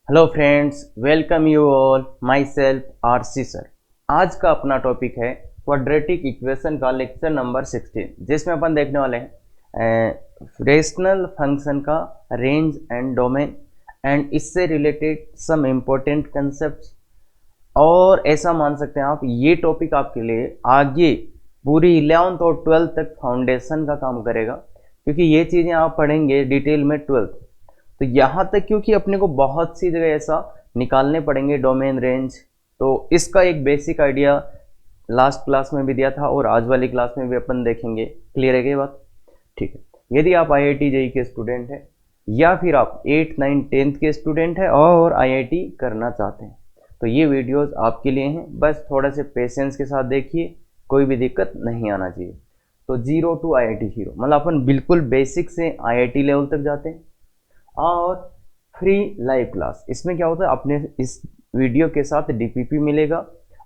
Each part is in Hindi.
Hello friends, welcome you all. My self RC sir. आज का अपना टॉपिक है क्वाड्रेटिक इक्वेशन का लेक्चर नंबर 16, जिसमें अपन देखने वाले हैं रेशनल फंक्शन का रेंज एंड डोमेन एंड इससे रिलेटेड सम इम्पोर्टेंट कंसेप्ट। और ऐसा मान सकते हैं आप, ये टॉपिक आपके लिए आगे पूरी 11th और 12th तक फाउंडेशन का काम करेगा, क्योंकि ये चीज़ें आप पढ़ेंगे डिटेल में 12th। तो यहाँ तक क्योंकि अपने को बहुत सी जगह ऐसा निकालने पड़ेंगे डोमेन रेंज, तो इसका एक बेसिक आइडिया लास्ट क्लास में भी दिया था और आज वाली क्लास में भी अपन देखेंगे। क्लियर है क्या बात? ठीक है। यदि आप IIT JEE के स्टूडेंट हैं या फिर आप 8th 9th 10th के स्टूडेंट हैं और IIT करना चाहते हैं, तो ये वीडियोस आपके लिए हैं। बस थोड़ा से पेशेंस के साथ देखिए, कोई भी दिक्कत नहीं आना चाहिए। तो 0 to IIT हीरो मतलब अपन बिल्कुल बेसिक से IIT लेवल तक जाते हैं। और फ्री लाइव क्लास, इसमें क्या होता है, अपने इस वीडियो के साथ DPP मिलेगा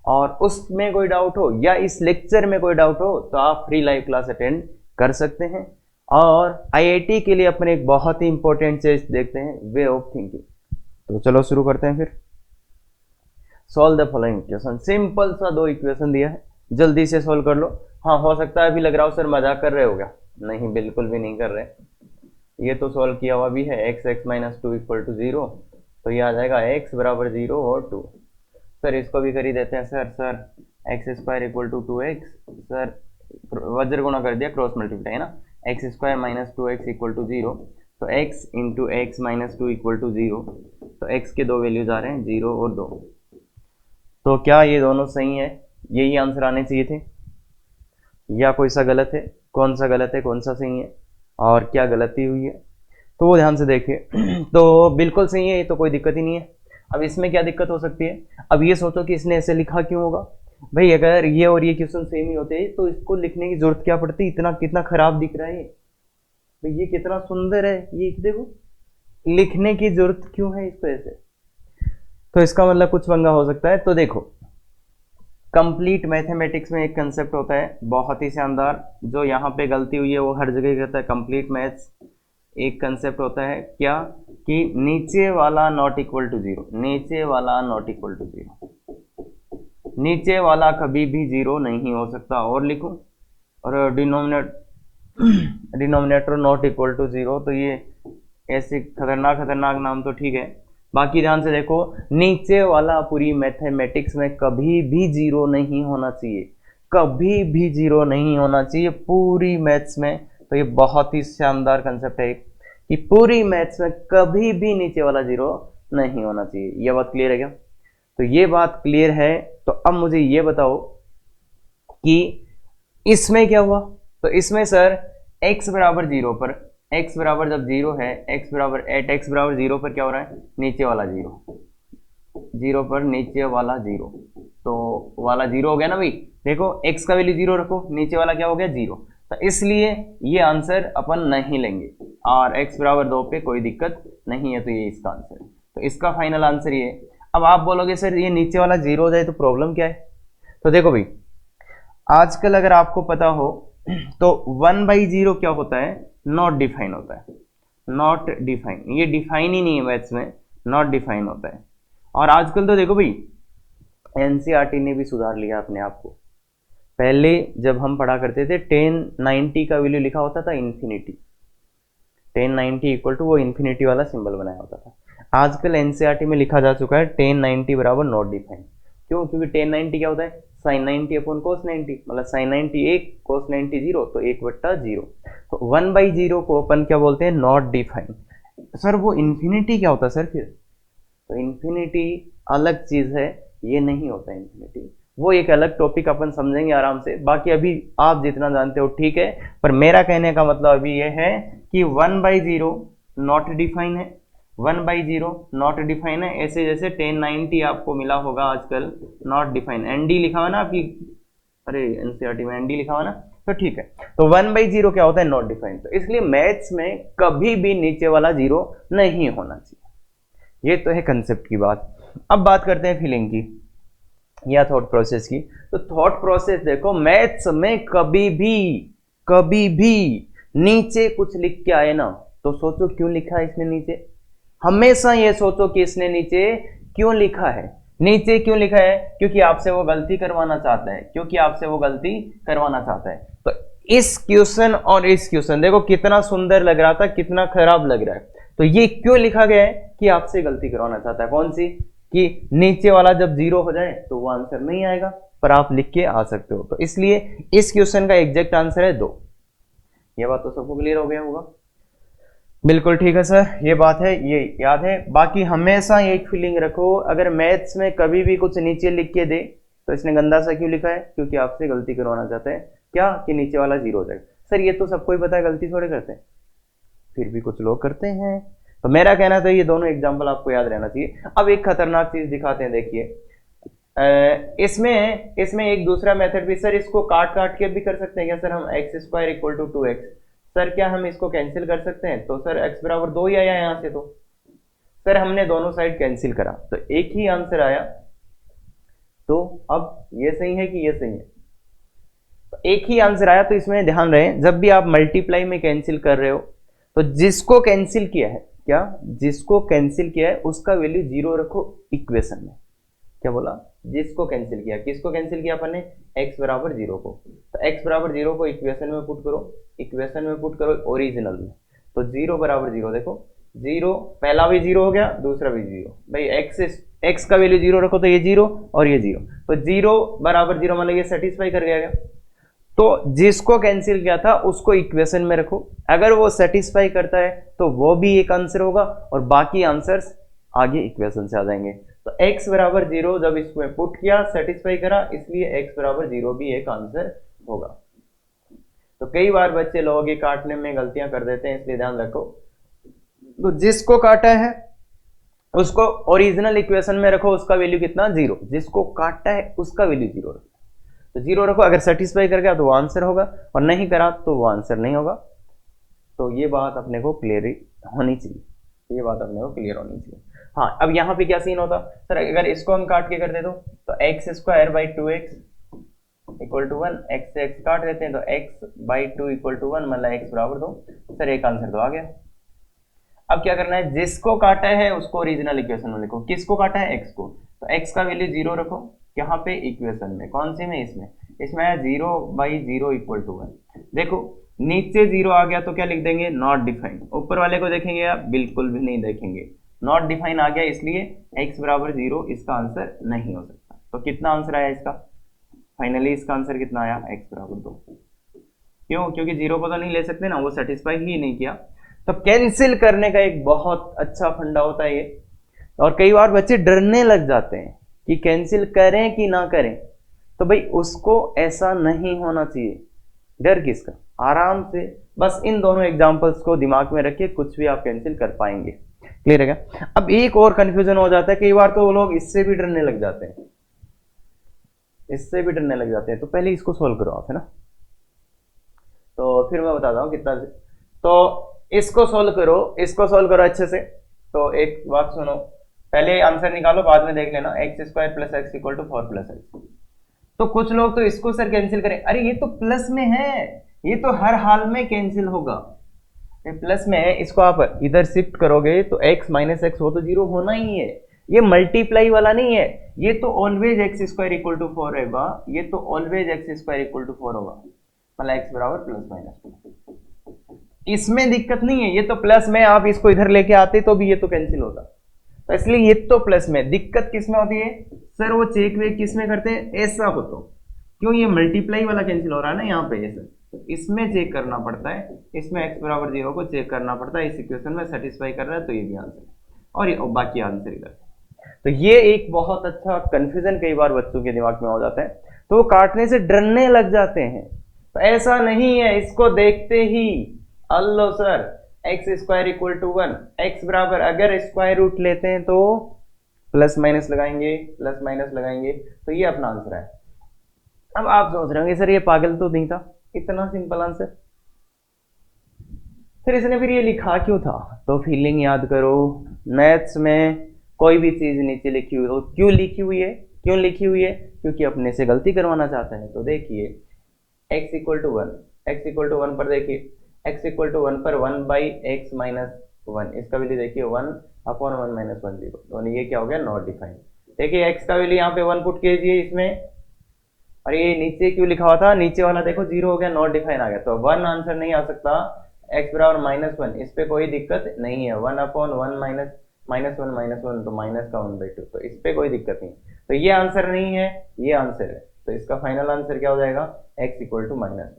और उसमें कोई डाउट हो या इस लेक्चर में कोई डाउट हो तो आप फ्री लाइव क्लास अटेंड कर सकते हैं। और IIT के लिए अपने एक बहुत ही इंपॉर्टेंट चीज देखते हैं, वे ऑफ थिंकिंग। तो चलो शुरू करते हैं फिर। Solve the following equation. Simple सा दो इक्वेशन दिया है, जल्दी से सॉल्व कर लो। हाँ, हो सकता है अभी लग रहा हो सर मजाक कर रहे हो क्या? नहीं, बिल्कुल भी नहीं कर रहे। ये तो सॉल्व किया हुआ भी है। x माइनस 2 इक्वल टू 0, तो ये आ जाएगा x बराबर 0 और 2। सर इसको भी कर ही देते हैं। Sir x square equal to 2x। Sir वज्र गुणा कर दिया, क्रॉस मल्टीप्लाई है ना। X square minus 2x equal to 0, तो x into x minus 2 equal to 0। तो x के दो वैल्यूज आ रहे हैं 0 और 2। तो क्या ये दोनों सही है? यही आंसर आने चाहिए थे या कोई सा गलत है? कौन सा गलत है, कौन सा सही है और क्या गलती हुई है, तो वो ध्यान से देखिए। तो बिल्कुल सही है, ये तो कोई दिक्कत ही नहीं है। अब इसमें क्या दिक्कत हो सकती है? अब ये सोचो कि इसने ऐसे लिखा क्यों होगा भाई? अगर ये और ये क्वेश्चन सेम ही होते तो इसको लिखने की जरूरत क्या पड़ती? इतना कितना खराब दिख रहा है भाई, ये कितना सुंदर है, ये देखो, लिखने की जरूरत क्यों है इसको ऐसे? तो इसका मतलब कुछ पंगा हो सकता है। तो देखो, कंप्लीट मैथमेटिक्स में एक कंसेप्ट होता है बहुत ही शानदार, जो यहाँ पे गलती हुई है वो हर जगह कहता है। कंप्लीट मैथ्स एक कंसेप्ट होता है क्या, कि नीचे वाला नॉट इक्वल टू 0, नीचे वाला नॉट इक्वल टू 0, नीचे वाला कभी भी 0 नहीं हो सकता। और लिखूं, और डिनोमिनेटर नॉट इक्वल टू 0, तो ये ऐसे खतरनाक खतरनाक नाम तो ठीक है। बाकी ध्यान से देखो, नीचे वाला पूरी मैथमेटिक्स में कभी भी 0 नहीं होना चाहिए, कभी भी 0 नहीं होना चाहिए पूरी मैथ्स में। तो ये बहुत ही शानदार कंसेप्ट है कि पूरी मैथ्स में कभी भी नीचे वाला 0 नहीं होना चाहिए। ये बात क्लियर है क्या? तो ये बात क्लियर है। तो अब मुझे ये बताओ कि इसमें क्या हुआ। तो इसमें सर x बराबर 0 पर, x बराबर जब 0 है, x बराबर एट x बराबर 0 पर क्या हो रहा है? नीचे वाला 0, 0 पर नीचे वाला 0, तो वाला 0 हो गया ना भाई। देखो x का वैल्यू 0 रखो, नीचे वाला क्या हो गया? 0। तो इसलिए ये आंसर अपन नहीं लेंगे और x बराबर 2 पे कोई दिक्कत नहीं है, तो ये इसका आंसर है। तो इसका फाइनल आंसर ये। अब आप बोलोगे सर ये नीचे वाला 0 हो जाए तो प्रॉब्लम क्या है? तो देखो भाई, आजकल अगर आपको पता हो तो 1/0 क्या होता है? नॉट डिफाइन होता है। नॉट डिफाइन, ये डिफाइन ही नहीं है मैथ्स में, नॉट डिफाइन होता है। और आजकल तो देखो भाई, NCERT ने भी सुधार लिया अपने आप को। पहले जब हम पढ़ा करते थे 1090 का वैल्यू लिखा होता था इन्फिनिटी, 1090 इक्वल टू वो इन्फिनिटी वाला सिंबल बनाया होता था। आजकल NCERT में लिखा जा चुका है 1090 बराबर नॉट डिफाइन। क्यों? क्योंकि 1090 क्या होता है? साइन 90 अपॉन कोस 90, मतलब साइन 90 1, कोस 90 0, तो 1/0। तो 1/0 को अपन क्या बोलते हैं? Not define. सर वो इन्फिनिटी क्या होता है सर फिर? तो इन्फिनिटी अलग चीज है, ये नहीं होता इन्फिनिटी, वो एक अलग टॉपिक अपन समझेंगे आराम से। बाकी अभी आप जितना जानते हो ठीक है, पर मेरा कहने का मतलब अभी ये है कि 1/0 नॉट डिफाइन है, 1/0 नॉट डिफाइन है। ऐसे जैसे 1090 आपको मिला होगा आजकल नॉट डिफाइन, ND लिखा हुआ ना आपकी, अरे NCERT में ND लिखा हुआ ना, तो ठीक है। तो 1/0 क्या होता है? Not define. तो इसलिए मैथ्स में कभी भी नीचे वाला 0 नहीं होना चाहिए। ये तो है कंसेप्ट की बात। अब बात करते हैं फीलिंग की या थॉट प्रोसेस की। तो थॉट प्रोसेस देखो, मैथ्स में कभी भी नीचे कुछ लिख के आए ना, तो सोचो क्यों लिखा है इसने नीचे? हमेशा ये सोचो कि इसने नीचे क्यों लिखा है। नीचे क्यों लिखा है? क्योंकि आपसे वो गलती करवाना चाहता है, क्योंकि आपसे वो गलती करवाना चाहता है। तो इस क्वेश्चन और इस क्वेश्चन देखो कितना सुंदर लग रहा था, कितना खराब लग रहा है। तो ये क्यों लिखा गया है? कि आपसे गलती करवाना चाहता है। कौन सी? कि नीचे वाला जब जीरो हो जाए तो वो आंसर नहीं आएगा, पर आप लिख के आ सकते हो। तो इसलिए इस क्वेश्चन का एग्जैक्ट आंसर है 2। ये बात तो सबको क्लियर हो गया होगा। बिल्कुल ठीक है सर, ये बात है, ये याद है। बाकी हमेशा एक फीलिंग रखो, अगर मैथ्स में कभी भी कुछ नीचे लिख के दे तो इसने गंदा सा क्यों लिखा है? क्योंकि आपसे गलती करवाना चाहते हैं। क्या? कि नीचे वाला जीरो हो जाएगा। सर ये तो सबको ही पता है, गलती थोड़े करते हैं, फिर भी कुछ लोग करते हैं। तो मेरा कहना तो ये दोनों एग्जाम्पल आपको याद रहना चाहिए। अब एक खतरनाक चीज दिखाते हैं, देखिए इसमें एक दूसरा मेथड भी। सर इसको काट काट के भी कर सकते हैं क्या? सर हम x square equal to 2x, sir क्या हम इसको कैंसिल कर सकते हैं? तो सर x बराबर 2 ही आया यहां से। तो सर हमने दोनों साइड कैंसिल करा तो एक ही आंसर आया। तो अब ये सही है कि ये सही है? तो एक ही आंसर आया। तो इसमें ध्यान रहे, जब भी आप मल्टीप्लाई में कैंसिल कर रहे हो तो जिसको कैंसिल किया है, क्या जिसको कैंसिल किया है उसका वैल्यू 0 रखो इक्वेशन में। क्या बोला? जिसको कैंसिल किया। किसको कैंसिल किया अपन ने? x बराबर 0 को। तो x बराबर 0 को इक्वेशन में पुट करो, इक्वेशन में पुट करो ओरिजिनल में। तो 0 बराबर 0, देखो 0, पहला भी 0 हो गया, दूसरा भी 0। भाई x का वैल्यू 0 रखो तो ये 0 और ये 0। तो 0 बराबर 0 मतलब ये सेटिस्फाई कर गया। तो जिसको कैंसिल किया था उसको इक्वेशन में रखो, अगर वो सेटिस्फाई करता है तो वो भी एक आंसर होगा और बाकी आंसर्स आगे इक्वेशन से आ जाएंगे। तो x बराबर 0 जब इसमें पुट किया, सेटिस्फाई करा, इसलिए x बराबर 0 भी एक आंसर होगा। तो कई बार बच्चे लोगों के काटने में गलतियां कर देते हैं, इसलिए ध्यान रखो। तो जिसको काटा है उसको ओरिजिनल इक्वेशन में रखो, उसका वैल्यू कितना? 0। जिसको काटा है उसका वैल्यू 0 रखो। तो 0 रखो, अगर सेटिस्फाई कर गया तो वो आंसर होगा और नहीं करा तो वो आंसर नहीं होगा। तो ये बात अपने को क्लियर होनी चाहिए, ये बात अपने को क्लियर होनी चाहिए। हाँ, अब यहाँ पे क्या सीन होता? सर अगर इसको हम काट के कर दे तो x square by 2x equal to 1, x से एक्स काट देते हैं तो x बाई 2 इक्वल टू 1 मतलब x बराबर 2। सर एक आंसर तो आ गया। अब क्या करना है? जिसको काटा है उसको ओरिजिनल इक्वेशन में लिखो। किसको काटा है? x को। तो x का वैल्यू 0 रखो, यहाँ पे इक्वेशन में। कौन सी में? इसमें आया 0 बाई 0 इक्वल टू 1। देखो नीचे 0 आ गया तो क्या लिख देंगे? Not defined. ऊपर वाले को देखेंगे आप? बिल्कुल भी नहीं देखेंगे, नॉट डिफाइन आ गया, इसलिए x बराबर 0 इसका आंसर नहीं हो सकता। तो कितना आंसर आया इसका? फाइनली इसका आंसर कितना आया? x बराबर 2। क्यों? क्योंकि 0 को तो नहीं ले सकते ना, वो सेटिस्फाई ही नहीं किया। तो कैंसिल करने का एक बहुत अच्छा फंडा होता है ये। और कई बार बच्चे डरने लग जाते हैं कि कैंसिल करें कि ना करें। तो भाई उसको ऐसा नहीं होना चाहिए। डर किसका? आराम से बस इन दोनों एग्जांपल्स को दिमाग में रखिए, कुछ भी आप कैंसिल कर पाएंगे। क्लियर है क्या? अब एक और कंफ्यूजन हो जाता है, कई बार तो वो लोग इससे भी डरने लग जाते हैं, इससे भी डरने लग जाते हैं। तो पहले इसको सोल्व करो आप, है ना? तो फिर मैं बताता हूँ कितना। तो इसको सोल्व करो, इसको सोल्व करो अच्छे से। तो एक बात सुनो, पहले आंसर निकालो, बाद में देख लेना। X square plus x equal to 4 plus x. तो कुछ लोग तो इसको सर कैंसिल करें, अरे ये तो प्लस में है, ये तो हर हाल में कैंसिल होगा। ये प्लस में है, इसको आप इधर शिफ्ट करोगे तो x माइनस एक्स हो तो 0 होना ही है। ये मल्टीप्लाई वाला नहीं है, ये तो always x square equal to 4 रहेगा, ये तो always x square equal to 4 होगा, मतलब एक्स बराबर प्लस माइनस 2। इसमें दिक्कत नहीं है, ये तो प्लस में, आप इसको इधर लेके आते तो भी ये तो कैंसिल होता। तो इसलिए ये तो प्लस में। दिक्कत किस में होती है? सर वो चेक वे किस में करते हैं? ऐसा हो तो क्यों? ये मल्टीप्लाई वाला कैंसिल हो रहा है ना यहाँ पे, ये सर तो इसमें चेक करना पड़ता है, इसमें x बराबर 0 को चेक करना पड़ता है। इस इक्वेशन में सेटिस्फाई कर रहा है तो ये भी आंसर है, और ये बाकी आंसर इधर। तो ये एक बहुत अच्छा कंफ्यूजन कई बार बच्चों के दिमाग में हो जाता है, तो वो काटने से डरने लग जाते हैं। तो ऐसा नहीं है, इसको देखते ही अल्लो sir x square equal to 1, x बराबर, अगर स्क्वायर रूट लेते हैं तो प्लस माइनस लगाएंगे, प्लस माइनस लगाएंगे, तो ये अपना आंसर है। अब आप सोच रहे होंगे सर ये पागल तो नहीं था, इतना सिंपल आंसर, फिर इसने फिर ये लिखा क्यों था? तो फीलिंग याद करो, मैथ्स में कोई भी चीज नीचे लिखी हुई हो, क्यों लिखी हुई है? क्यों लिखी हुई है? क्योंकि अपने से गलती करवाना चाहता है। तो देखिए x equal to 1, x equal to 1 पर देखिए, x इक्वल टू 1 पर 1 बाई एक्स माइनस 1, इसका वैल्यू देखिए 1 अपॉन 1 माइनस 1 0, तो ये क्या हो गया, नॉट डिफाइंड। देखिए एक्स का वैल्यू यहाँ पे 1 पुट कीजिए इसमें, और ये नीचे क्यों लिखा हुआ था, नीचे वाला देखो 0 हो गया, नॉट डिफाइन आ गया, तो 1 आंसर नहीं आ सकता, x बराबर -1, इस पे कोई दिक्कत नहीं है, 1 अपॉन 1 माइनस -1 तो माइनस का 1/2, तो इस पे कोई दिक्कत नहीं, तो ये आंसर नहीं है, ये आंसर है, तो इसका फाइनल आंसर क्या हो जाएगा, x इक्वल टू -1।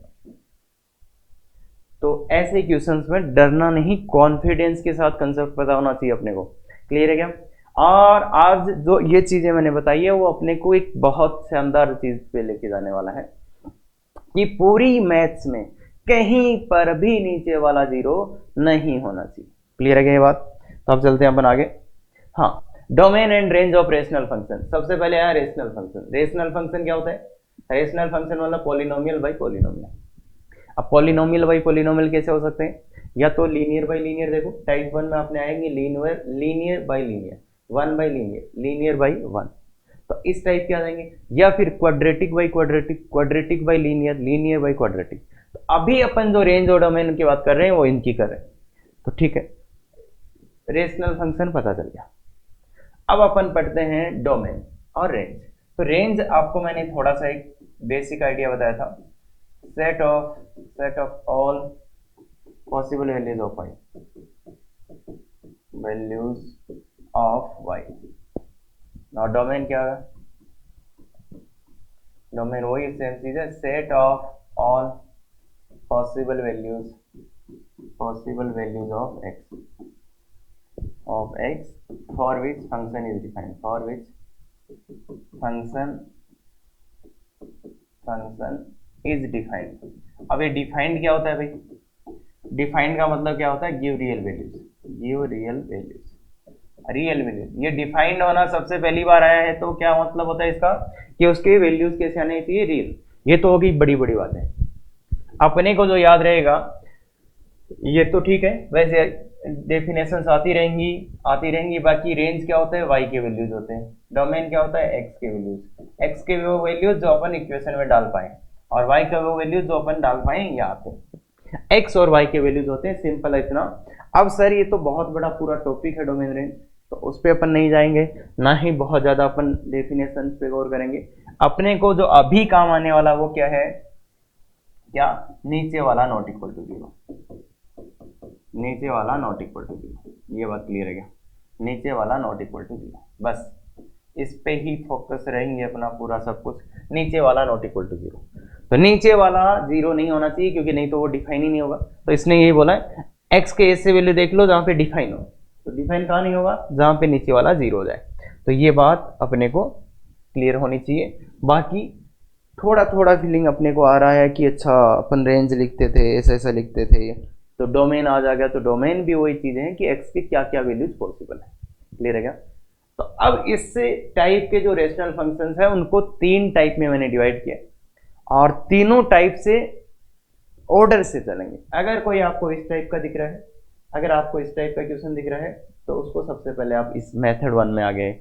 तो ऐसे क्वेश्चंस में डरना नहीं, कॉन्फिडेंस के साथ कंसेप्ट पता होना चाहिए अपने को, क्लियर है क्या। और आज जो ये चीजें मैंने बताई है वो अपने को एक बहुत शानदार चीज पे लेके जाने वाला है कि पूरी मैथ्स में कहीं पर भी नीचे वाला 0 नहीं होना चाहिए, क्लियर है क्या ये बात। तो अब चलते हैं अपन आगे। हाँ, domain and range of rational function. सबसे पहले आया रेशनल फंक्शन। रेशनल फंक्शन क्या होता है, रेशनल फंक्शन मतलब पॉलिनोमियल बाई पॉलिनोमियल। अब पॉलिनोमियल बाई पॉलिनोमियल कैसे हो सकते हैं, या तो लीनियर बाई लीनियर, देखो टाइप 1 में आपने आएंगे linear by linear, 1 by linear, linear by 1, तो इस टाइप के आ जाएंगे, या फिर quadratic by quadratic, quadratic by linear, linear by quadratic. तो अभी अपन जो रेंज और डोमेन की बात कर रहे हैं वो इनकी कर रहे हैं, तो ठीक है, रेशनल फंक्शन पता चल गया। अब अपन पढ़ते हैं डोमेन और रेंज। तो रेंज आपको मैंने थोड़ा सा एक बेसिक आइडिया बताया था, set of all possible values of y, values of y। और डोमेन क्या है, डोमेन वही सेम चीज है, set of all possible values of x for which function is defined, for which function is defined। अब ये डिफाइंड क्या होता है भाई, डिफाइंड का मतलब क्या होता है, गिव रियल वैल्यूज। ये डिफाइंड होना सबसे पहली बार आया है, तो क्या मतलब होता है इसका कि उसके वैल्यूज कैसे आने चाहिए, रियल। ये तो होगी बड़ी बड़ी बातें, अपने को जो याद रहेगा ये तो ठीक है, वैसे डेफिनेशंस आती रहेंगी। बाकी रेंज क्या होता है, y के वैल्यूज होते हैं, डोमेन क्या होता है, x के वो वैल्यूज जो अपन इक्वेशन में डाल पाए, और y का वो वैल्यूज जो अपन डाल पाए यहाँ पे, x और y के वैल्यूज होते हैं, सिंपल है इतना। अब सर ये तो बहुत बड़ा पूरा टॉपिक है डोमेन रेंज, तो उस पर अपन नहीं जाएंगे, ना ही बहुत ज्यादा अपन डेफिनेशन पे गौर करेंगे। अपने को जो अभी काम आने वाला वो क्या है, क्या, नीचे वाला नॉट इक्वल टू 0, नीचे वाला नॉट इक्वल टू 0, ये बात क्लियर है क्या, नीचे वाला नॉट इक्वल टू 0, बस इस पे ही फोकस रहेंगे अपना पूरा सब कुछ, नीचे वाला नॉट इक्वल टू 0। तो नीचे वाला 0 नहीं होना चाहिए, क्योंकि नहीं तो वो डिफाइन ही नहीं होगा। तो इसने यही बोला है x के ऐसे वैल्यू देख लो जहां पे डिफाइन हो, तो डिफाइन कहाँ नहीं होगा, जहां पे नीचे वाला 0 हो जाए। तो ये बात अपने को क्लियर होनी चाहिए। बाकी थोड़ा थोड़ा फीलिंग अपने को आ रहा है कि अच्छा अपन रेंज लिखते थे, ऐसा लिखते थे, तो डोमेन आ जाएगा, तो डोमेन भी वही चीजें हैं कि x के क्या क्या वैल्यूज पॉसिबल है, क्लियर है क्या। तो अब इससे टाइप के जो रेशनल फंक्शंस है उनको 3 टाइप में मैंने डिवाइड किया, और तीनों टाइप से ऑर्डर से चलेंगे। अगर कोई आपको इस टाइप का दिख रहा है, अगर आपको इस टाइप का क्वेश्चन दिख रहा है, तो उसको सबसे पहले आप इस मेथड 1 में आ गए,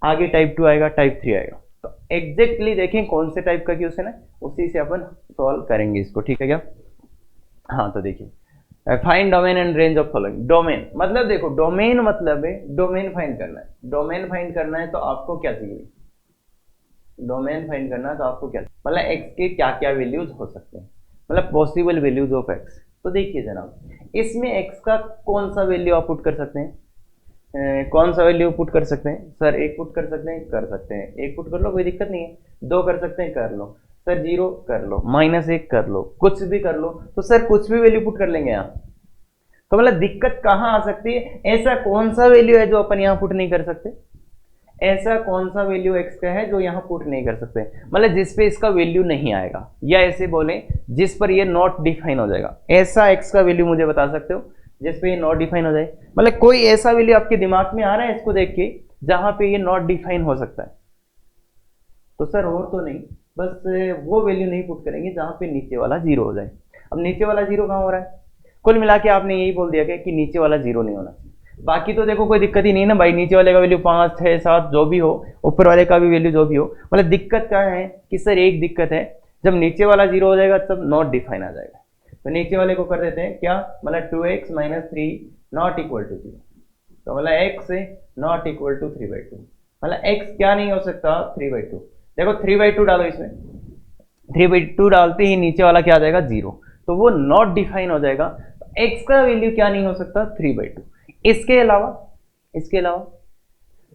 आगे टाइप 2 आएगा, टाइप 3 आएगा, तो एग्जैक्टली देखें कौन से टाइप का क्वेश्चन है, उसी से अपन सॉल्व करेंगे इसको, ठीक है क्या। हाँ, तो देखिए, find domain and range of following. Domain मतलब देखो, डोमेन मतलब है डोमेन फाइंड करना है। डोमेन फाइंड करना है तो आपको क्या चाहिए, डोमेन फाइंड करना है तो आपको क्या, मतलब x के क्या क्या वैल्यूज हो सकते हैं, मतलब पॉसिबल वैल्यूज ऑफ x। तो देखिए जनाब, इसमें x का कौन सा वैल्यू आप पुट कर सकते हैं, कौन सा वैल्यू पुट कर सकते हैं सर, 1 पुट कर सकते हैं, कर सकते हैं, 1 पुट कर लो, कोई दिक्कत नहीं है, 2 कर सकते हैं, कर लो सर, 0 कर लो, -1 कर लो, कुछ भी कर लो, तो सर कुछ भी वैल्यू पुट कर लेंगे यहाँ। तो मतलब दिक्कत कहाँ आ सकती है, ऐसा कौन सा वैल्यू है जो अपन यहाँ पुट नहीं कर सकते, ऐसा कौन सा वैल्यू x का है जो यहाँ पुट नहीं कर सकते, मतलब जिस पे इसका वैल्यू नहीं आएगा, या ऐसे बोले जिस पर ये नॉट डिफाइन हो जाएगा, ऐसा x का वैल्यू मुझे बता सकते हो जिस पे ये नॉट डिफाइन हो जाए। मतलब कोई ऐसा वैल्यू आपके दिमाग में आ रहा है इसको देख के जहां पे ये नॉट डिफाइन हो सकता है, तो सर और तो नहीं, बस वो वैल्यू नहीं पुट करेंगे जहां पे नीचे वाला 0 हो जाए। अब नीचे वाला 0 कहाँ हो रहा है, कुल मिला के आपने यही बोल दिया कि नीचे वाला 0 नहीं होना चाहिए। बाकी तो देखो कोई दिक्कत ही नहीं ना भाई, नीचे वाले का वैल्यू 5, 6, 7 जो भी हो, ऊपर वाले का भी वैल्यू जो भी हो, मतलब दिक्कत क्या है कि सर एक दिक्कत है, जब नीचे वाला 0 हो जाएगा तब नॉट डिफाइन आ जाएगा। तो नीचे वाले को कर देते हैं क्या, मतलब 2x - 3 नॉट इक्वल टू 0, तो मतलब x नॉट इक्वल टू 3/2, मतलब x क्या नहीं हो सकता 3/2। देखो 3/2 डालो इसमें, 3/2 डालते ही नीचे वाला क्या आ जाएगा 0, तो वो नॉट डिफाइन हो जाएगा। तो x का वैल्यू क्या नहीं हो सकता 3/2। इसके अलावा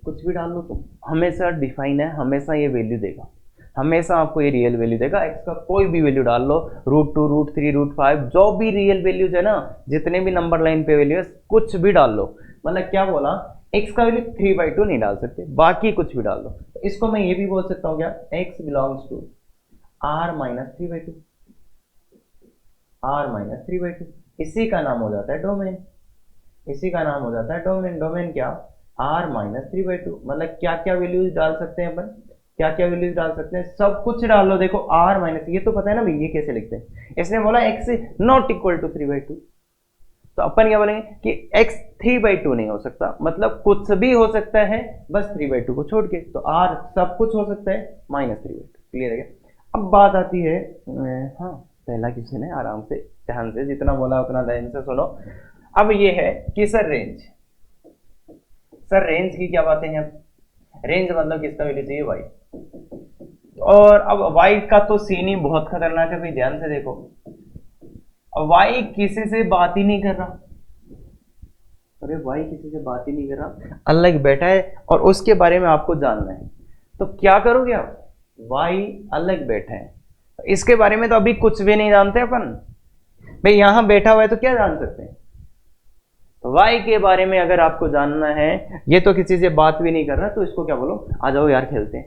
कुछ भी डाल लो तुम, हमेशा डिफाइन है, हमेशा ये वैल्यू देगा, हमेशा आपको ये रियल वैल्यू देगा। x का कोई भी वैल्यू डाल लो, √2 √3 √5 जो भी रियल वैल्यूज है ना, जितने भी नंबर लाइन पे वैल्यू है कुछ भी डाल लो। मतलब क्या बोला, x का वैल्यू 3/2 नहीं डाल सकते, बाकी कुछ भी डाल दो। तो इसको मैं ये भी बोल सकता हूँ क्या, x belongs to r-3/2, r-3/2। इसी का नाम हो जाता है डोमेन, इसी का नाम हो जाता है डोमेन। डोमेन क्या, r-3/2। मतलब क्या क्या वैल्यूज डाल सकते हैं अपन, क्या क्या वैल्यूज डाल सकते हैं, सब कुछ डाल लो। देखो r माइनस, ये तो पता है ना भाई ये कैसे लिखते हैं, इसने बोला x नॉट इक्वल टू 3/2, तो अपन क्या बोलेंगे कि x 3/2 नहीं हो सकता, मतलब कुछ भी हो सकता है बस 3/2 को छोड़ के। तो r सब कुछ हो सकता है -3/2। क्लियर है क्या। अब बात आती है, हाँ पहला क्वेश्चन है, आराम से ध्यान से, जितना बोला उतना ध्यान से सुनो। अब ये है कि सर रेंज की क्या बातें हैं। रेंज मतलब किसका वैल्यू चाहिए y, और अब y का तो सीन ही बहुत खतरनाक है भाई, ध्यान से देखो। अब y किसी से बात ही नहीं कर रहा, अरे y किसी से बात ही नहीं कर रहा, अलग बैठा है और उसके बारे में आपको जानना है। तो क्या करोगे आप, y अलग बैठा है, इसके बारे में तो अभी कुछ भी नहीं जानते अपन भाई, यहां बैठा हुआ है तो क्या जान सकते हैं। तो y के बारे में अगर आपको जानना है, ये तो किसी से बात भी नहीं कर रहा, तो इसको क्या बोलो, आ जाओ यार खेलते हैं।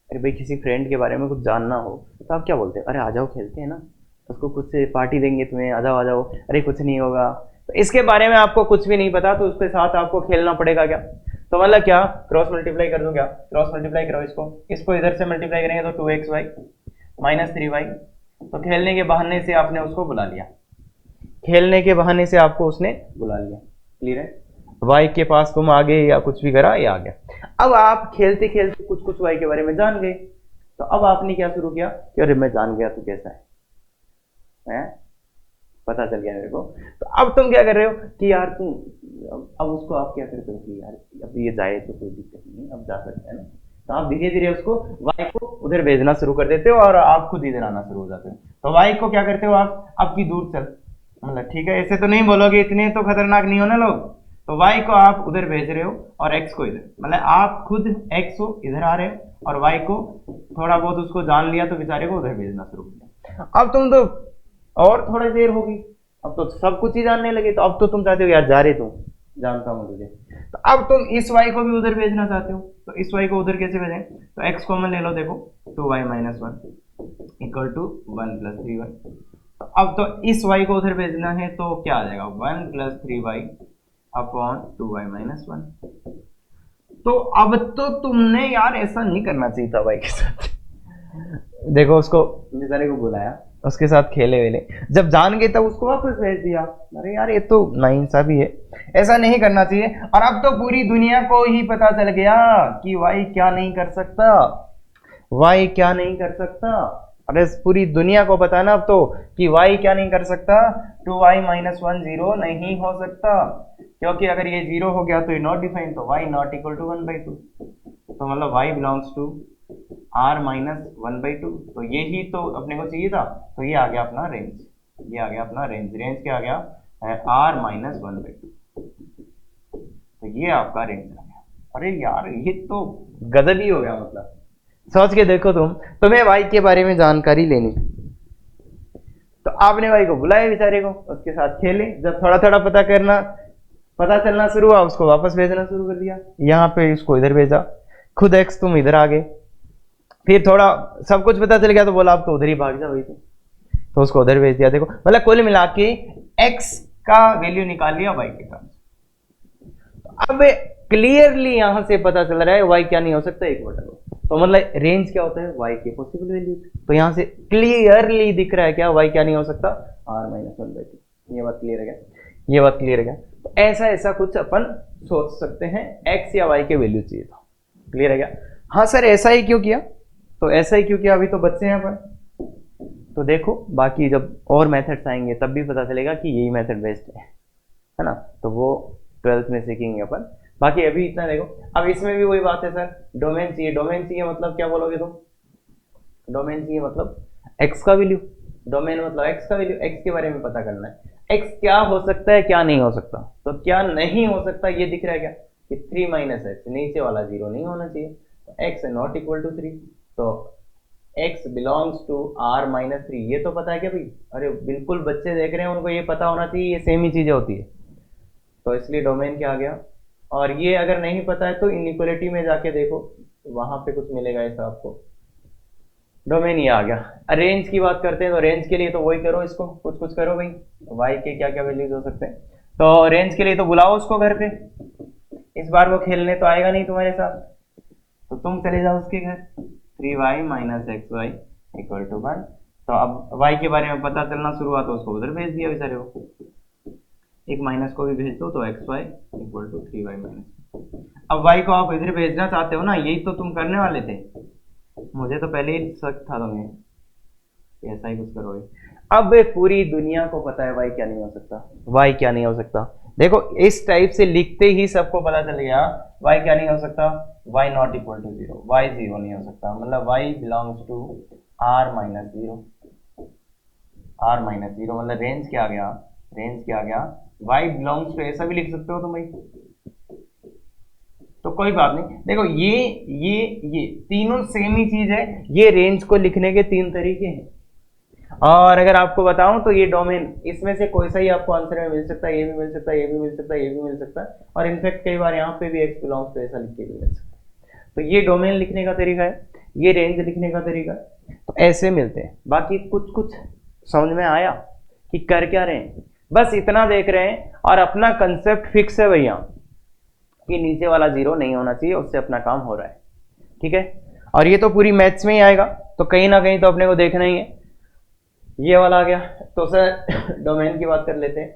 अरे भाई किसी फ्रेंड के बारे में कुछ जानना हो तो आप क्या बोलते हैं, अरे आ जाओ खेलते हैं ना, उसको कुछ पार्टी देंगे तुम्हें, आ जाओ। अरे कुछ नहीं होगा। तो इसके बारे में आपको कुछ भी नहीं पता, तो उसके साथ आपको खेलना पड़ेगा क्या। तो मतलब क्या, क्रॉस मल्टीप्लाई कर दो, क्या क्रॉस मल्टीप्लाई करो, इसको इधर से मल्टीप्लाई करेंगे तो 2xy -3y। तो खेलने के बहाने से आपने उसको बुला लिया, खेलने के बहाने से आपको उसने बुला लिया। क्लियर है, वाई के पास तुम आ गए या कुछ भी करा, ये आ गया। अब आप खेलते खेलते कुछ कुछ वाई के बारे में जान गए, तो अब आपने क्या शुरू किया कि अरे मैं जान गया तू कैसा है, पता चल गया मेरे को। तो अब तुम क्या कर रहे हो कि यार तुम, अब उसको आप क्या करते हो कि यार अब ये जाए तो कोई दिक्कत नहीं, अब जा सकता है ना। तो आप धीरे धीरे उसको वाई को उधर भेजना शुरू कर देते हो और आप खुद इधर आना शुरू हो जाते हो। तो वाई को क्या करते हो आप, अब की दूर चल, मतलब ठीक है, ऐसे तो नहीं बोलोगे, इतने तो खतरनाक नहीं हो ना लोग। तो y को आप उधर भेज रहे हो और x को इधर, मतलब आप खुद x को इधर आ रहे हो और y को थोड़ा बहुत उसको जान लिया तो बेचारे को उधर भेजना शुरू किया। अब तुम तो और थोड़ी देर होगी, अब तो सब कुछ ही जानने लगे, तो अब तो तुम चाहते हो यार जा रहे तुम, जानता हूं तुझे। तो अब तुम इस y को भी उधर भेजना चाहते हो, तो इस y को उधर कैसे भेजें, तो x कॉमन ले लो, देखो 2y - 1 इक्वल टू 1 + 3y। अब तो इस y को उधर भेजना है तो क्या आ जाएगा, 1 + 3y अपॉन 2y - 1। तो अब तो तुमने यार ऐसा नहीं करना चाहिए था भाई के साथ। देखो उसको बेचारे को बुलाया, उसके साथ खेले वेले, जब जान गए तब उसको वापस भेज दिया। अरे यार ये तो नाइंसाफी है, ऐसा नहीं करना चाहिए। और अब तो पूरी दुनिया को ही पता चल गया कि y क्या नहीं कर सकता, y क्या नहीं कर सकता। अरे पूरी दुनिया को पता है ना अब तो कि y क्या नहीं कर सकता, 2y - 1 0 नहीं हो सकता, क्योंकि अगर ये 0 हो गया तो ये नॉट डिफाइन, तो y नॉट इक्वल टू 1/2। तो मतलब y बिलोंग्स टू r - 1/2। तो यही तो अपने को चाहिए था, तो ये आ गया अपना रेंज, ये आ गया अपना रेंज। रेंज क्या आ गया, r - 1/2। तो ये आपका रेंज आ गया। अरे यार ये तो गजब ही हो गया, मतलब सोच के देखो तुम्हें y के बारे में जानकारी लेनी, तो आपने y को बुलाया बेचारे को, उसके साथ खेले, जब थोड़ा थोड़ा पता चलना शुरू हुआ, उसको वापस भेजना शुरू कर दिया, यहाँ पे इसको इधर भेजा, खुद x तुम इधर आ गए, फिर थोड़ा सब कुछ पता चल गया तो बोला अब तो उधर ही भाग जाओ, तो उसको उधर भेज दिया। देखो मतलब कुल मिला के x का वैल्यू निकाल लिया y के साथ। अब क्लियरली यहां से पता चल रहा है y क्या नहीं हो सकता, 1/2। तो मतलब रेंज क्या होता है, y के पॉसिबल वैल्यू। तो यहां से क्लियरली दिख रहा है क्या, y क्या नहीं हो सकता, r - 1/2। ये बात क्लियर है क्या, ये बात क्लियर है क्या। तो ऐसा कुछ अपन सोच सकते हैं, x या y के वैल्यू चाहिए था। क्लियर है क्या। हाँ सर ऐसा ही क्यों किया, तो ऐसा ही क्यों किया, अभी तो बच्चे हैं अपन, तो देखो बाकी जब और मेथड्स आएंगे तब भी पता चलेगा कि यही मेथड बेस्ट है ना। तो वो 12th में सीखेंगे अपन। बाकी अभी इतना देखो। अब इसमें भी वही बात है सर, डोमेन चाहिए। डोमेन चाहिए मतलब क्या बोलोगे तुम? डोमेन चाहिए मतलब एक्स का वैल्यू, डोमेन मतलब एक्स का वैल्यू, एक्स के बारे में पता करना है। एक्स क्या हो सकता है, क्या नहीं हो सकता। तो क्या नहीं हो सकता ये दिख रहा है क्या कि 3 माइनस एक्स, नीचे वाला जीरो नहीं होना चाहिए, एक्स नॉट इक्वल टू 3। तो x belongs to r minus 3, ये तो पता है क्या भाई? अरे बिल्कुल, बच्चे देख रहे हैं उनको ये पता होना चाहिए, ये सेम ही चीजें होती है। तो इसलिए डोमेन क्या आ गया। और ये अगर नहीं पता है तो इनइक्वलिटी में जाके देखो, वहां पे कुछ मिलेगा ऐसा आपको। डोमेन ये आ गया। रेंज की बात करते हैं तो रेंज के लिए तो वही करो, इसको कुछ कुछ करो भाई, y के क्या क्या वैल्यूज हो सकते हैं। तो रेंज के लिए तो बुलाओ उसको घर पे, इस बार वो खेलने तो आएगा नहीं तुम्हारे साथ, तो तुम चले जाओ उसके घर। 3y minus x y equal to 1। तो अब y के बारे में पता चलना शुरू हुआ तो उसको उधर भेज दिया बेचारे को, एक माइनस को भी भेज दो तो x y equal to 3y minus. अब y को आप इधर भेजना चाहते हो ना, यही तो तुम करने वाले थे, मुझे तो पहले ही शक था तुम्हें ऐसा ही कुछ करोगे। अब पूरी दुनिया को पता है y क्या नहीं हो सकता, y क्या नहीं हो सकता। देखो इस टाइप से लिखते ही सबको पता चल गया y क्या नहीं हो सकता, y not equal to 0, y 0 नहीं हो सकता, मतलब y belongs to r minus 0, r minus 0 मतलब रेंज क्या आ गया, रेंज क्या आ गया, y बिलोंग्स टू, ऐसा भी लिख सकते हो तुम भाई। तो कोई बात नहीं, देखो ये तीनों सेम ही चीज है, ये रेंज को लिखने के तीन तरीके हैं। और अगर आपको बताऊं तो ये डोमेन, इसमें से कोई सा ही आपको आंसर में मिल सकता है, ये भी मिल सकता है, ये भी मिल सकता है, ये भी मिल सकता है, और इनफैक्ट कई बार यहाँ पे भी एक्स बिलोंग्स टू ऐसा लिख के भी मिल सकता है। तो ये डोमेन लिखने का तरीका है, ये रेंज लिखने का तरीका है, तो ऐसे मिलते हैं। बाकी कुछ कुछ समझ में आया कि कर क्या रहे हैं, बस इतना देख रहे हैं, और अपना कंसेप्ट फिक्स है भैया कि नीचे वाला जीरो नहीं होना चाहिए, उससे अपना काम हो रहा है, ठीक है। और ये तो पूरी मैथ्स में ही आएगा, तो कहीं ना कहीं तो अपने को देखना ही है। ये वाला आ गया, तो सर डोमेन की बात कर लेते हैं।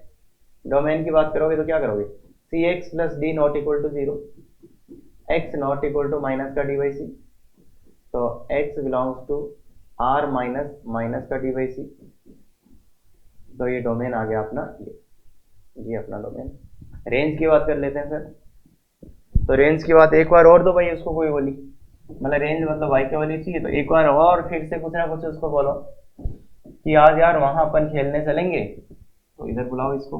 डोमेन की बात करोगे तो क्या करोगे, c x plus d not equal to 0, x not equal to minus का डी बाई सी, तो x belongs to R minus minus का डी बाई सी। तो ये डोमेन आ गया अपना, ये अपना डोमेन। रेंज की बात कर लेते हैं सर। तो रेंज की बात एक बार और दो भाई उसको, कोई बोली मतलब रेंज मतलब वाई के वाली चाहिए, तो एक बार और फिर से कुछ ना कुछ उसको बोलो कि आज यार वहां अपन खेलने चलेंगे, तो इधर बुलाओ इसको,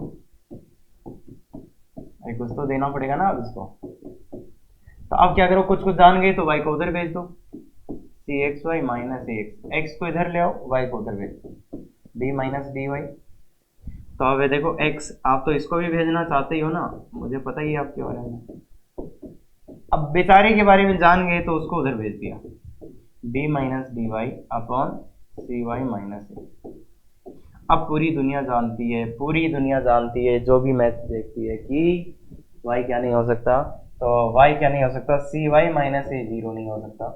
भाई कुछ तो देना पड़ेगा ना अब इसको। तो अब क्या करो, कुछ कुछ जान गए तो वाई को उधर भेज दो, c x y minus x, x को इधर ले आओ, वाई को उधर भेज दो, डी माइनस डी वाई। तो अब देखो एक्स, आप तो इसको भी भेजना चाहते ही हो ना, मुझे पता ही है आपके बारे में। अब बेचारे के बारे में जान गए तो उसको उधर भेज दिया, d minus d y upon c y minus a. अब पूरी दुनिया जानती है, पूरी दुनिया जानती है, जो भी मैथ देखती है कि y क्या नहीं हो सकता, तो y क्या नहीं हो सकता, सी वाई माइनस ए 0 नहीं हो सकता,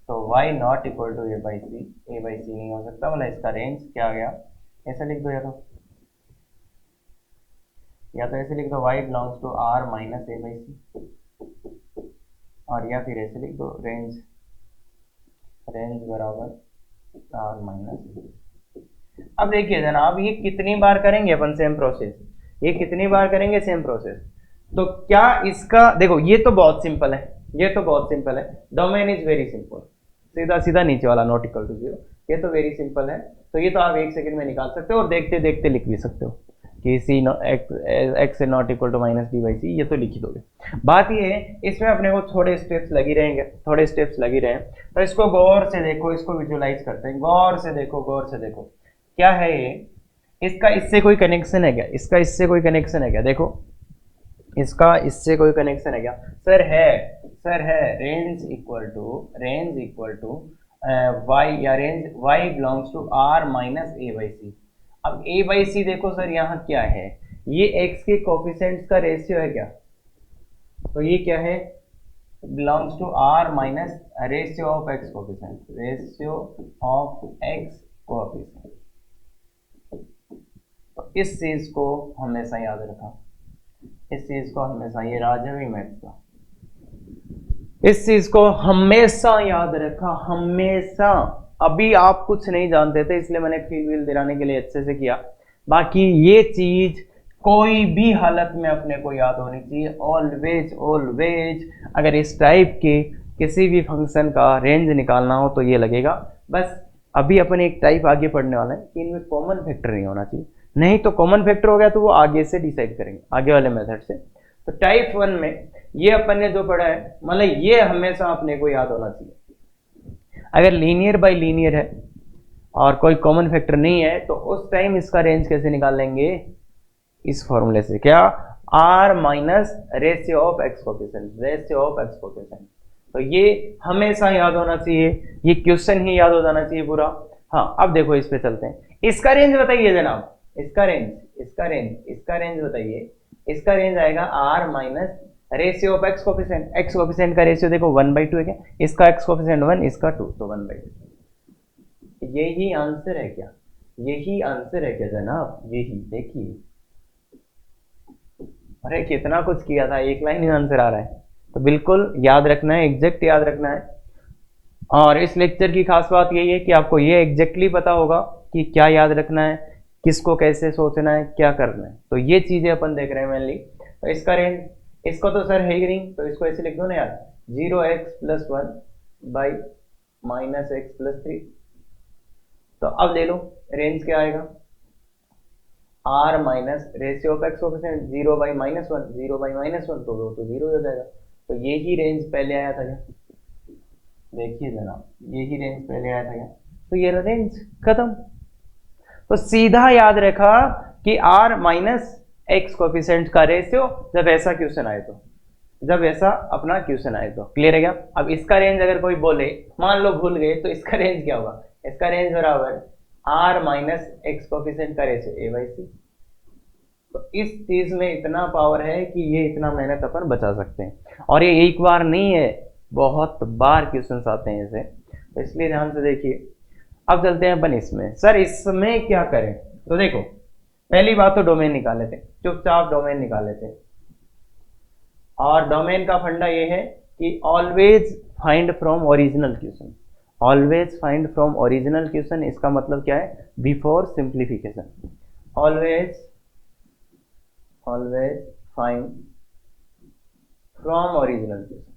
तो y not equal to a by c नहीं हो सकता, मतलब इसका रेंज क्या आ गया, ऐसा लिख दो, या तो ऐसे लिख दो y belongs to r minus a by c, और या फिर ऐसे लिख दो रेंज बराबर r माइनस। अब देखिए जनाब, ये कितनी बार करेंगे अपन सेम प्रोसेस, ये कितनी बार करेंगे सेम प्रोसेस। तो क्या इसका देखो, ये तो बहुत सिंपल है, ये तो बहुत सिंपल है, डोमेन इज वेरी सिंपल, सीधा सीधा नीचे वाला नॉट इक्वल टू 0, ये तो वेरी सिंपल है। तो ये तो आप एक सेकंड में निकाल सकते हो, और देखते देखते लिख भी सकते हो कि c x not equal to minus d by c, ये तो लिख ही दोगे। बात ये है, इसमें अपने को थोड़े स्टेप्स लगी रहेंगे, थोड़े स्टेप्स लगी रहे, तो इसको गौर से देखो, इसको विजुअलाइज करते हैं, गौर से देखो, गौर से देखो क्या है ये, इसका इससे कोई कनेक्शन है क्या, इसका इससे कोई कनेक्शन है क्या, देखो इसका इससे कोई कनेक्शन है क्या, सर है, रेंज इक्वल टू वाई, या range y belongs to R minus a by c. अब ए बाई सी देखो सर यहाँ क्या है, ये एक्स के कोफिशिएंट्स का रेशियो है क्या, तो ये क्या है, belongs to R minus ratio of x coefficient, ratio of x coefficient. तो इस चीज को हमेशा याद रखा, इस चीज को हमेशा, ये राजवी मैथ का, इस चीज को हमेशा याद रखा, हमेशा। अभी आप कुछ नहीं जानते थे, इसलिए मैंने फील वील दिलाने के लिए अच्छे से किया, बाकी ये चीज कोई भी हालत में अपने को याद होनी चाहिए, ऑलवेज ऑलवेज अगर इस टाइप के किसी भी फंक्शन का रेंज निकालना हो तो ये लगेगा। बस अभी अपन एक टाइप आगे पढ़ने वाला है कि इनमें कॉमन फैक्टर नहीं होना चाहिए, नहीं तो कॉमन फैक्टर हो गया तो वो आगे से डिसाइड करेंगे, आगे वाले मेथड से। तो टाइप 1 में ये अपन ने जो पढ़ा है, मतलब ये हमेशा अपने को याद होना चाहिए। अगर लीनियर बाय लीनियर है और कोई कॉमन फैक्टर नहीं है तो उस टाइम इसका रेंज कैसे निकाल लेंगे, इस फॉर्मूले से, क्या, R minus ratio of x coefficient, ratio of x coefficient. तो ये हमेशा याद होना चाहिए, ये क्वेश्चन ही याद हो जाना चाहिए पूरा। हाँ, अब देखो इस पे चलते हैं। इसका रेंज बताइए जनाब, इसका रेंज बताइए। इसका रेंज आएगा R minus ratio of x coefficient. X coefficient का रेशियो देखो 1/2 है क्या, इसका एक्स कोफिशिएंट 1, इसका 2, तो 1/2। यही आंसर है क्या, यही आंसर है क्या जनाब, यही देखिए। अरे कितना कुछ किया था, एक लाइन में आंसर आ रहा है। तो बिल्कुल याद रखना है, एग्जैक्ट याद रखना है। और इस लेक्चर की खास बात यही है कि आपको ये एग्जैक्टली पता होगा कि क्या याद रखना है, किसको कैसे सोचना है, क्या करना है। तो ये चीजें अपन देख रहे हैं मेनली। तो इसका रेंज, इसको तो सर है ही नहीं, तो इसको ऐसे लिख दो ना यार, 0x+1 बाई -x+3। तो अब ले लो रेंज क्या आएगा, R minus ratio of x coefficient 0/-1, 0/-1 तो 0 हो जाएगा। तो यही रेंज पहले आया था क्या, देखिए जनाब, यही रेंज पहले आया था क्या, तो ये रेंज खत्म। तो सीधा याद रखा कि आर माइनस एक्स कोफिशिएंट का रेशियो जब ऐसा क्वेश्चन आए तो, जब ऐसा अपना क्वेश्चन आए तो। क्लियर है क्या। अब इसका रेंज अगर कोई बोले, मान लो भूल गए, तो इसका रेंज क्या होगा, इसका रेंज बराबर आर माइनस एक्स कोफिशिएंट का रेशियो a/c। तो इस चीज में इतना पावर है कि ये इतना मेहनत अपन बचा सकते हैं। और ये एक बार नहीं है, बहुत बार क्वेश्चंस आते हैं इसे, तो इसलिए ध्यान से देखिए। अब चलते हैं अपन इसमें, सर इसमें क्या करें। तो देखो पहली बात तो डोमेन निकाल लेते, चुपचाप डोमेन निकाल लेते। और डोमेन का फंडा ये है कि always find from original question, always find from original question. इसका मतलब क्या है, before simplification, always find from original question,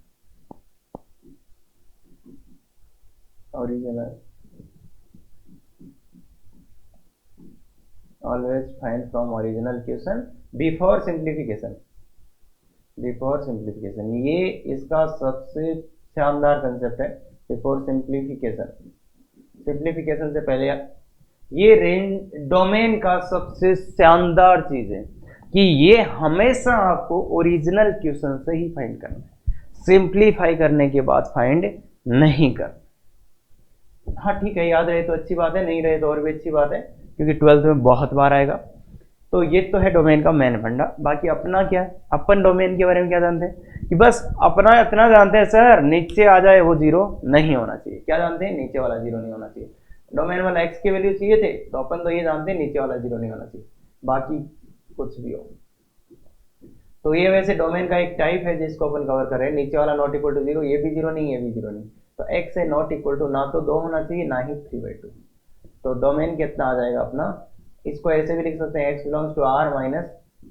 original, always find from original question before simplification, before simplification. ये इसका सबसे शानदार कंसेप्ट है, बिफोर सिंप्लीफिकेशन, सिंप्लीफिकेशन से पहले। ये रेंज डोमेन का सबसे शानदार चीज है कि ये हमेशा आपको ओरिजिनल क्वेश्चन से ही फाइंड करना है, सिंप्लीफाई करने के बाद फाइंड नहीं करना। हाँ ठीक है, याद रहे तो अच्छी बात है, नहीं रहे तो और भी अच्छी बात है, क्योंकि 12th में बहुत बार आएगा। तो ये तो है डोमेन का मेन फंडा। बाकी अपना क्या है, अपन डोमेन के बारे में क्या जानते हैं कि बस अपना इतना जानते हैं सर, नीचे आ जाए वो 0 नहीं होना चाहिए। क्या जानते हैं, नीचे वाला 0 नहीं होना चाहिए। डोमेन वाला x की वैल्यू चाहिए थे, तो अपन तो ये जानते हैं नीचे वाला 0 नहीं होना चाहिए, बाकी कुछ भी हो। तो ये वैसे डोमेन का एक टाइप है जिसको अपन कवर कर रहे हैं। नीचे वाला नॉट इक्वल टू 0, ये भी 0 नहीं, ये भी 0 नहीं। तो x है नॉट इक्वल टू ना तो 2 होना चाहिए, ना ही 3/2। तो डोमेन कितना आ जाएगा अपना, इसको ऐसे भी लिख सकते हैं, x belongs to r minus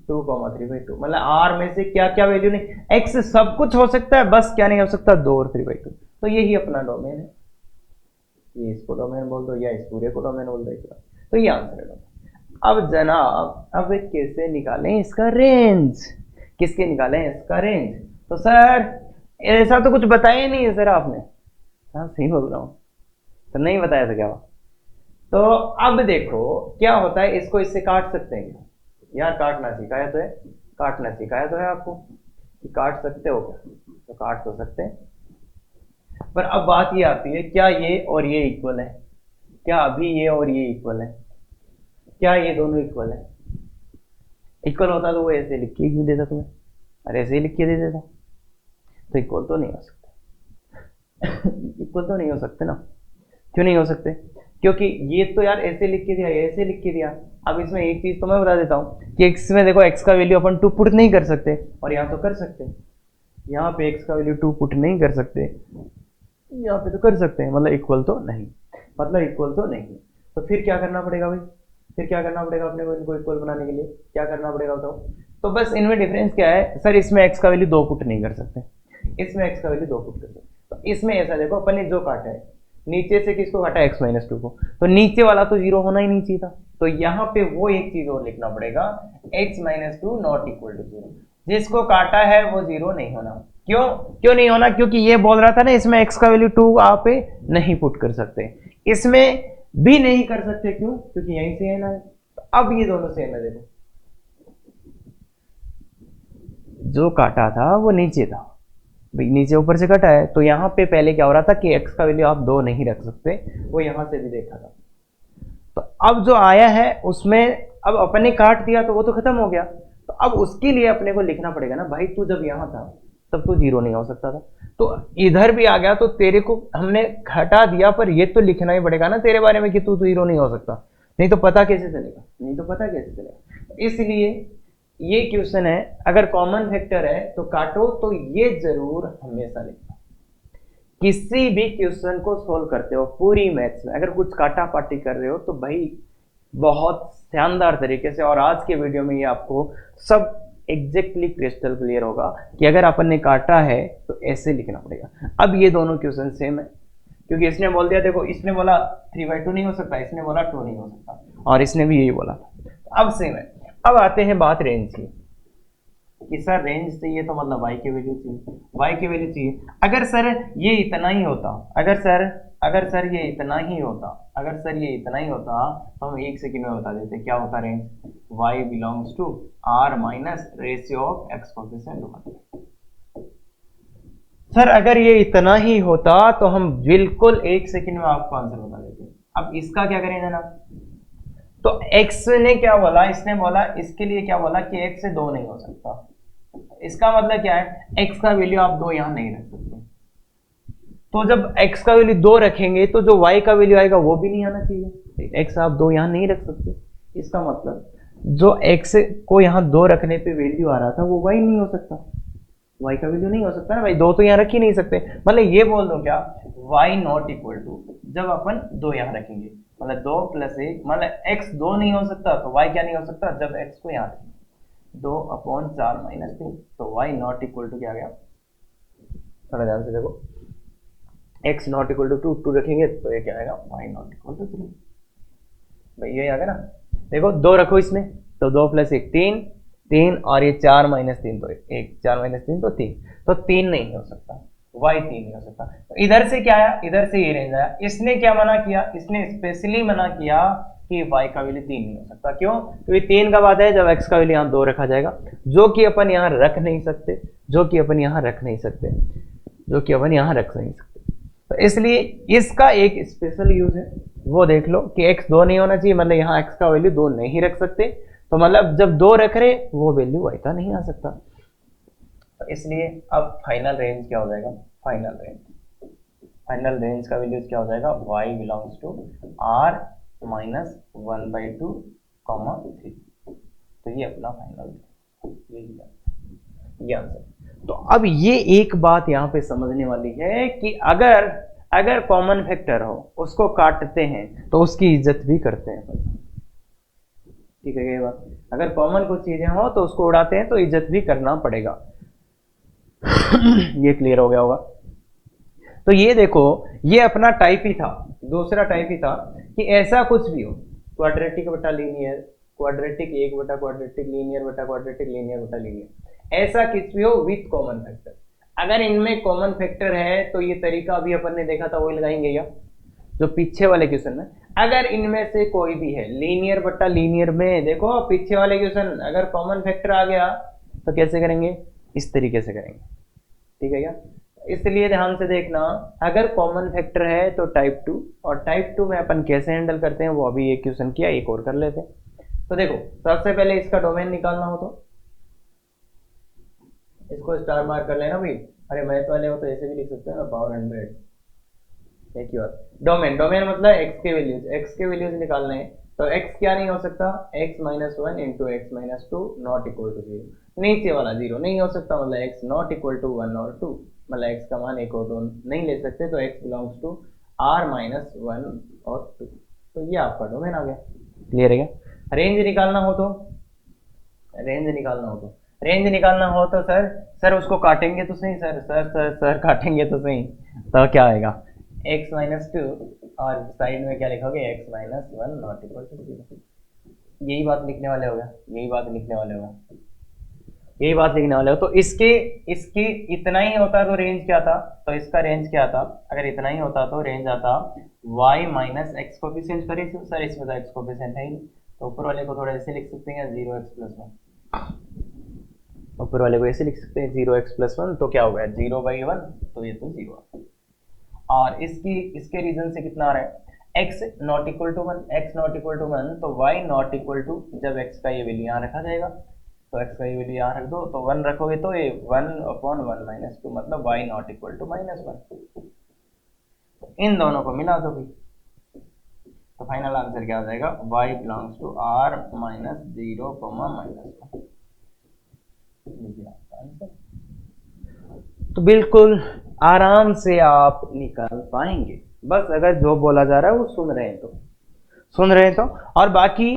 2,3/2। मतलब r में से क्या क्या वैल्यू नहीं, x सब कुछ हो सकता है, बस क्या नहीं हो सकता, 2 और 3/2। तो यही अपना डोमेन है। ये इसको डोमेन बोल दो या इस पूरे को डोमेन बोल दो, तो ये आंसर है डोमेन। अब जनाब अब कैसे निकालें इसका रेंज, किसके निकालें इसका रेंज। तो सर ऐसा तो कुछ बताया ही नहीं है सर आपने। हाँ सही बोल रहा हूँ, तो नहीं बताया था क्या। तो अब देखो क्या होता है, इसको इससे काट सकते हैं क्या, यार काटना सिखाया तो है, काटना सिखाया तो है आपको कि काट सकते हो क्या, तो काट तो सकते हैं। पर अब बात ये आती है, क्या ये और ये इक्वल है, क्या अभी ये और ये इक्वल है, क्या ये दोनों इक्वल है। इक्वल होता तो वो ऐसे लिख के क्यों देता तुम्हें, अरे ऐसे ही लिख के दे देता। तो इक्वल तो नहीं हो सकते इक्वल तो नहीं हो सकते ना। क्यों नहीं हो सकते, क्योंकि ये तो यार ऐसे लिख के दिया, ऐसे लिख के दिया। अब इसमें एक चीज तो मैं बता देता हूँ कि x में देखो x का वैल्यू अपन 2 पुट नहीं कर सकते, और यहाँ तो कर सकते हैं। यहाँ पे x का वैल्यू 2 पुट नहीं कर सकते, यहाँ पे तो कर सकते हैं। मतलब इक्वल तो नहीं, मतलब इक्वल तो नहीं। तो फिर क्या करना पड़ेगा भाई, फिर क्या करना पड़ेगा अपने को इनको इक्वल बनाने के लिए, क्या करना पड़ेगा बताओ। तो बस इनमें डिफरेंस क्या है सर, इसमें x का वैल्यू 2 पुट नहीं कर सकते, इसमें x का वैल्यू 2 पुट कर सकते। तो इसमें ऐसा देखो अपन ने जो काटा है नीचे से किसको काटा x माइनस 2 को, तो नीचे वाला तो जीरो होना ही नहीं चाहिए था, तो यहाँ पे वो एक चीज और लिखना पड़ेगा x minus 2 not equal to 0, जिसको काटा है वो जीरो नहीं होना। क्यों क्यों नहीं होना, क्योंकि ये बोल रहा था ना इसमें x का वैल्यू 2 आप नहीं पुट कर सकते, इसमें भी नहीं कर सकते, क्यों, क्योंकि यहीं से है ना। तो अब ये दोनों सेम है, देखो जो काटा था वो नीचे था, नीचे ऊपर से कटा है, तो यहाँ पे पहले क्या हो रहा था कि x का वैल्यू आप 2 नहीं रख सकते, वो यहां से भी देखा था। तो अब जो आया है उसमें अब अपन ने काट दिया तो वो तो खत्म हो गया, तो अब उसके लिए अपने को लिखना पड़ेगा ना भाई, तू जब यहां था तब तो जीरो नहीं हो सकता था, तो इधर भी आ गया तो तेरे को हमने हटा दिया, पर ये तो लिखना ही पड़ेगा ना तेरे बारे में कि तू तो जीरो नहीं हो सकता, नहीं तो पता कैसे चलेगा, नहीं तो पता कैसे चलेगा। इसलिए ये क्वेश्चन है, अगर कॉमन फैक्टर है तो काटो, तो ये जरूर हमेशा लिखना। किसी भी क्वेश्चन को सोल्व करते हो पूरी मैथ्स में अगर कुछ काटा पाटी कर रहे हो तो भाई बहुत शानदार तरीके से, और आज के वीडियो में ये आपको सब एग्जैक्टली क्रिस्टल क्लियर होगा कि अगर अपन ने काटा है तो ऐसे लिखना पड़ेगा। अब ये दोनों क्वेश्चन सेम है, क्योंकि इसने बोल दिया, देखो इसने बोला 3/2 नहीं हो सकता, इसने बोला 2 नहीं हो सकता, और इसने भी यही बोला, अब सेम है। अब आते हैं बात रेंज की, कि सर रेंज चाहिए तो मतलब y की वैल्यू चाहिए, y की वैल्यू चाहिए। अगर सर ये इतना ही होता, अगर सर ये इतना ही होता, अगर सर ये इतना ही होता तो हम एक सेकंड में बता देते क्या होता range, y belongs to r minus ratio of x coefficient. Sir अगर ये इतना ही होता तो हम बिल्कुल एक सेकंड में आपको आंसर बता देते। अब इसका क्या करें जनाब, तो x ने क्या बोला, इसने बोला इसके लिए क्या बोला कि x से 2 नहीं हो सकता, इसका मतलब क्या है x का वैल्यू आप 2 यहां नहीं रख सकते, तो जब x का वैल्यू 2 रखेंगे तो जो y का वैल्यू आएगा वो भी नहीं आना चाहिए, x आप 2 यहां नहीं रख सकते, इसका मतलब जो x को यहां 2 रखने पे वैल्यू आ रहा था वो y नहीं हो सकता, y का वैल्यू नहीं हो सकता ना भाई, 2 तो यहां रख ही नहीं सकते, मतलब ये बोल दो क्या y नॉट इक्वल टू, जब अपन 2 यहां रखेंगे मतलब 2 + 1 मतलब x 2 नहीं हो सकता, तो y क्या नहीं हो सकता, जब x को यहां रखेंगे 2/4 - 3, तो y नॉट इक्वल टू क्या आ गया, थोड़ा ध्यान से देखो, x नॉट इक्वल टू 2 रखेंगे तो ये क्या आएगा y नॉट इक्वल टू 3, भाई ये आ गया ना। देखो 2 रखो इसमें तो 2 + 1 3 और ये 4 - 3 तो 1, 4 - 3 तो 3, तो 3 नहीं हो सकता, y 3 नहीं हो सकता। तो इधर से क्या आया, इधर से ये रेंज आया, इसने क्या मना किया, इसने स्पेशली मना किया कि y का वैल्यू 3 नहीं हो सकता, क्यों, क्योंकि 3 कब आता है जब x का वैल्यू यहाँ 2 रखा जाएगा, जो कि अपन यहाँ रख नहीं सकते, जो कि अपन यहाँ रख नहीं सकते, जो कि अपन यहाँ रख नहीं सकते। तो इसलिए इसका एक स्पेशल यूज है, वो देख लो कि x 2 नहीं होना चाहिए, मतलब यहाँ x का वैल्यू 2 नहीं रख सकते, तो मतलब जब 2 रख रहे वो वैल्यू y का नहीं आ सकता। तो इसलिए अब फाइनल रेंज क्या हो जाएगा, फाइनल रेंज का वैल्यू क्या हो जाएगा, y belongs to r minus 1/2, 3, तो ये अपना फाइनल ये आंसर। तो अब ये एक बात यहाँ पे समझने वाली है कि अगर कॉमन फैक्टर हो उसको काटते हैं तो उसकी इज्जत भी करते हैं, ठीक है ये बात, अगर कॉमन कुछ चीजें हो तो उसको उड़ाते हैं तो इज्जत भी करना पड़ेगा। ये क्लियर हो गया होगा। तो ये देखो ये अपना टाइप ही था, दूसरा टाइप ही था कि ऐसा कुछ भी हो, क्वाड्रेटिक बटा लीनियर, क्वाड्रेटिक 1 बटा क्वाड्रेटिक, लीनियर बटा क्वाड्रेटिक, लीनियर बटा लीनियर, ऐसा कुछ भी हो विथ कॉमन फैक्टर। अगर इनमें कॉमन फैक्टर है तो ये तरीका अभी अपन ने देखा था वही लगाएंगे, या जो पीछे वाले क्वेश्चन में अगर इनमें से कोई भी है लीनियर बटा लीनियर में, देखो पीछे वाले क्वेश्चन अगर कॉमन फैक्टर आ गया तो कैसे करेंगे, इस तरीके से करेंगे, ठीक है क्या। इसलिए ध्यान से देखना, अगर कॉमन फैक्टर है तो टाइप 2, और टाइप 2 में अपन कैसे हैंडल करते हैं वो अभी एक क्वेश्चन किया, एक और कर लेते हैं। तो देखो सबसे पहले इसका डोमेन निकालना हो तो इसको स्टार मार्क कर लेना भाई, अरे मैथ वाले हो तो ऐसे भी लिख सकते हो ना, पावर 100। एक ही बात, डोमेन मतलब x के वैल्यूज निकालने हैं, तो x क्या नहीं हो सकता, x - 1 × x - 2 not equal to 0, नीचे वाला 0 नहीं हो सकता, मतलब x नॉट इक्वल टू 1 और 2, मतलब x का मान 1 और 2 नहीं ले सकते, तो x बिलोंग्स टू r - 1 और 2, तो ये आपका डोमेन आ गया। क्लियर है क्या? रेंज निकालना हो तो सर उसको काटेंगे तो सही, सर काटेंगे तो सही, तो क्या आएगा x माइनस टू, और साइड में क्या लिखोगे x minus one not equal to zero. यही बात लिखने वाले होगा, तो इसके इसके इतना ही होता तो रेंज क्या था, तो इसका रेंज क्या था, अगर इतना ही होता तो रेंज आता y माइनस एक्स कोफिशिएंट करे सर, इसमें तो एक्स कोफिशिएंट है ही नहीं, तो ऊपर वाले को थोड़ा ऐसे लिख सकते हैं 0x प्लस वन, ऊपर वाले को ऐसे लिख सकते हैं 0x प्लस वन, तो क्या हो गया 0/1, तो ये तो 0। और इसके रीजन से कितना आ रहा है x नॉट इक्वल टू 1, तो y नॉट इक्वल टू, जब x का ये वैल्यू यहाँ रखा जाएगा, तो x का ये वैल्यू यहाँ रख दो, तो 1 रखोगे तो ये 1/1 माइनस टू, मतलब y नॉट इक्वल टू -1। इन दोनों को मिला दो भाई, तो फाइनल आंसर क्या हो जाएगा, y belongs to r minus 0, -1। तो बिल्कुल आराम से आप निकाल पाएंगे, बस अगर जो बोला जा रहा है वो सुन रहे हैं तो। और बाकी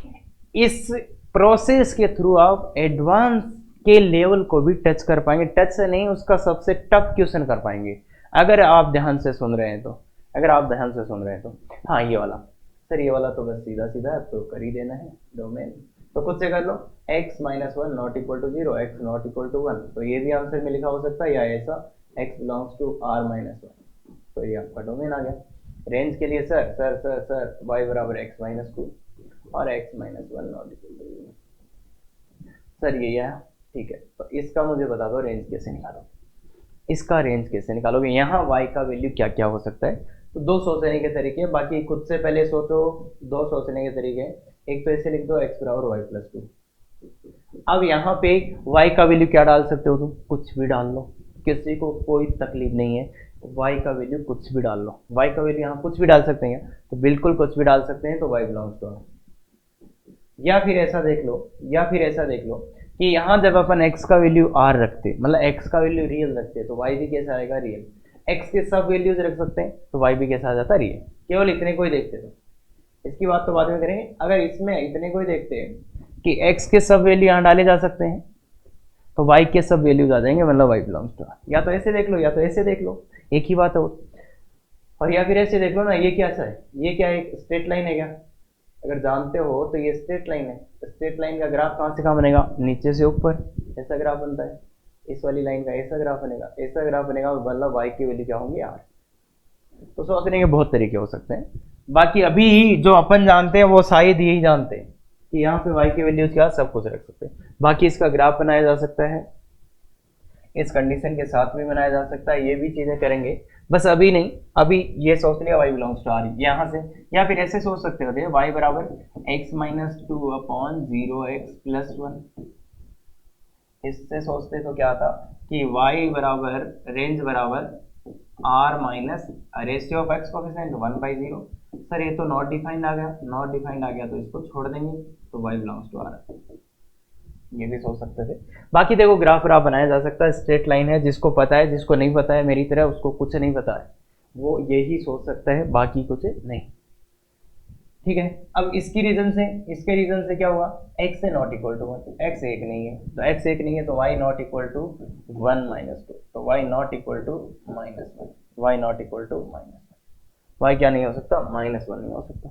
इस प्रोसेस के थ्रू आप एडवांस के लेवल को भी टच कर पाएंगे, टच से नहीं, उसका सबसे टफ क्वेश्चन कर पाएंगे अगर आप ध्यान से सुन रहे हैं तो। हाँ ये वाला सर, ये वाला तो बस सीधा सीधा तो कर ही देना है डोमेन, तो खुद से कर लो, x minus one not equal to zero, x not equal to one, तो ये भी आंसर में लिखा हो सकता है, या ऐसा x belongs to r minus one, तो ये आपका डोमेन आ गया। रेंज के लिए सर y बराबर x माइनस टू और x minus one not equal to zero, sir ये है, ठीक है। तो इसका मुझे बता दो रेंज कैसे निकालोगे, यहाँ y का वैल्यू क्या क्या हो सकता है, तो दो सोचने के तरीके, बाकी खुद से पहले सोचो, दो सोचने के तरीके, एक तो ऐसे लिख दो x बराबर y प्लस टू। अब यहाँ पे y का वैल्यू क्या डाल सकते हो तुम, कुछ भी डाल लो, किसी को कोई तकलीफ नहीं है, y का वैल्यू कुछ भी डाल लो, y का वैल्यू यहाँ कुछ भी डाल सकते हैं, तो बिल्कुल कुछ भी डाल सकते हैं, तो y बिलोंग्स टू r। या फिर ऐसा देख लो कि यहाँ जब अपन x का वैल्यू r रखते, मतलब x का वैल्यू रियल रखते, तो y भी कैसा आएगा, रियल। x के सब वैल्यूज रख सकते हैं, तो y भी कैसा आ जाता, रियल। केवल इतने को ही देखते थे, इसकी बात तो बाद में करेंगे। अगर इसमें इतने को ही देखते हैं कि x के सब वैल्यू यहाँ डाले जा सकते हैं, तो y के सब वैल्यूज आ जाएंगे, मतलब y बिलोंग्स टू r। या तो ऐसे देख लो, एक ही बात है। और या फिर ऐसे देख लो ना, ये क्या है, ये क्या एक स्ट्रेट लाइन है क्या, अगर जानते हो तो ये स्ट्रेट लाइन है, स्ट्रेट लाइन का ग्राफ कहाँ से कहाँ बनेगा, नीचे से ऊपर, ऐसा ग्राफ बनता है। इस वाली लाइन का ऐसा ग्राफ बनेगा, मतलब y की वैल्यू क्या होंगी, r। तो सोचने के बहुत तरीके हो सकते हैं, बाकी अभी जो अपन जानते हैं वो शायद यही जानते हैं कि यहाँ पे y की वैल्यूज क्या, सब कुछ रख सकते हैं। बाकी इसका ग्राफ बनाया जा सकता है, इस कंडीशन के साथ भी बनाया जा सकता है, ये भी चीजें करेंगे, बस अभी नहीं। अभी ये सोच लिया y बिलोंग्स टू r यहाँ से, या फिर ऐसे सोच सकते होते y बराबर x minus two upon 0x plus one. इससे सोचते तो क्या था कि y बराबर रेंज बराबर r minus ratio of x coefficient 1/0। Sir ये तो नॉट डिफाइंड आ गया, तो इसको छोड़ देंगे, तो y बिलोंग्स टू r। ये भी सोच सकते थे। बाकी देखो ग्राफ बनाया जा सकता है, स्ट्रेट लाइन है, जिसको पता है, जिसको नहीं पता है मेरी तरह, उसको कुछ नहीं पता है, वो यही सोच सकता है, बाकी कुछ नहीं, ठीक है। अब इसके रीजन से क्या हुआ, x से नॉट इक्वल टू 1, x एक नहीं है, तो y not equal to 1 minus 2, तो y not equal to -1, y क्या नहीं हो सकता, -1 नहीं हो सकता,